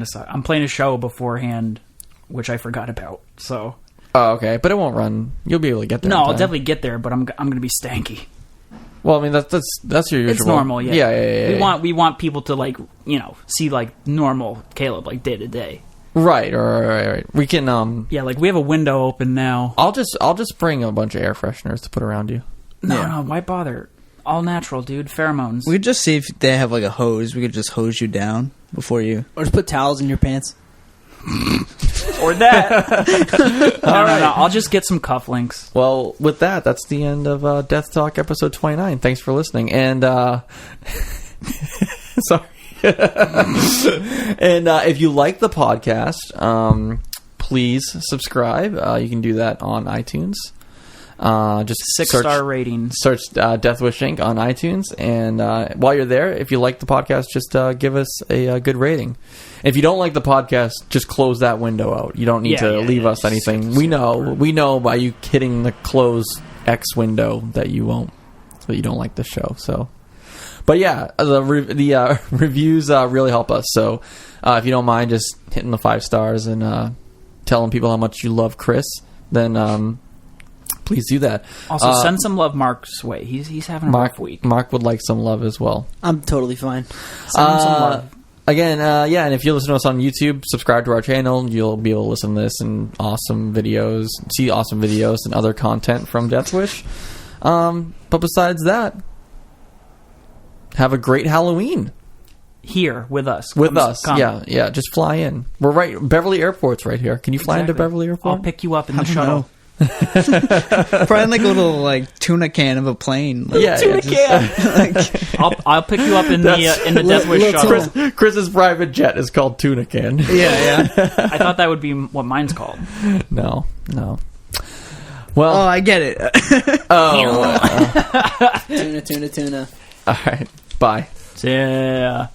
suck. I'm playing a show beforehand, which I forgot about. So Oh, okay, but it won't run. You'll be able to get there. no, in I'll time. definitely get there, but I'm gonna be stanky. Well, I mean that's your usual. It's normal. Yeah. Yeah. We want people to like see like normal Caleb like day to day. Right. We can. Yeah, like we have a window open now. I'll just bring a bunch of air fresheners to put around you. No, why bother? All natural, dude. Pheromones. We could just see if they have like a hose. We could just hose you down before you. Or just put towels in your pants. or that. No, I'll just get some cufflinks. Well, with that, that's the end of Death Talk episode 29. Thanks for listening. And sorry. And if you like the podcast, please subscribe. You can do that on iTunes. Just 6-star rating. Search Deathwish Inc. on iTunes, and while you're there, if you like the podcast, just give us a good rating. If you don't like the podcast, just close that window out. You don't need to leave us anything. We know by you hitting the close X window that you don't like the show. So, but yeah, the reviews really help us. So, if you don't mind just hitting the 5 stars and telling people how much you love Chris, then please do that. Also, send some love Mark's way. He's having a rough week. Mark would like some love as well. I'm totally fine. Send him some love. Again, and if you listen to us on YouTube, subscribe to our channel. You'll be able to listen to this and see awesome videos and other content from Deathwish. But besides that, have a great Halloween. Here with us. Come. Yeah. Just fly in. We're right. Beverly Airport's right here. Can you fly into Beverly Airport? I'll pick you up in the shuttle. Probably like a little tuna can of a plane. Tuna can. I'll pick you up in the Deathwish shuttle. Chris's private jet is called Tuna Can. Yeah. I thought that would be what mine's called. No. Well, I get it. Tuna. All right. Bye. Yeah.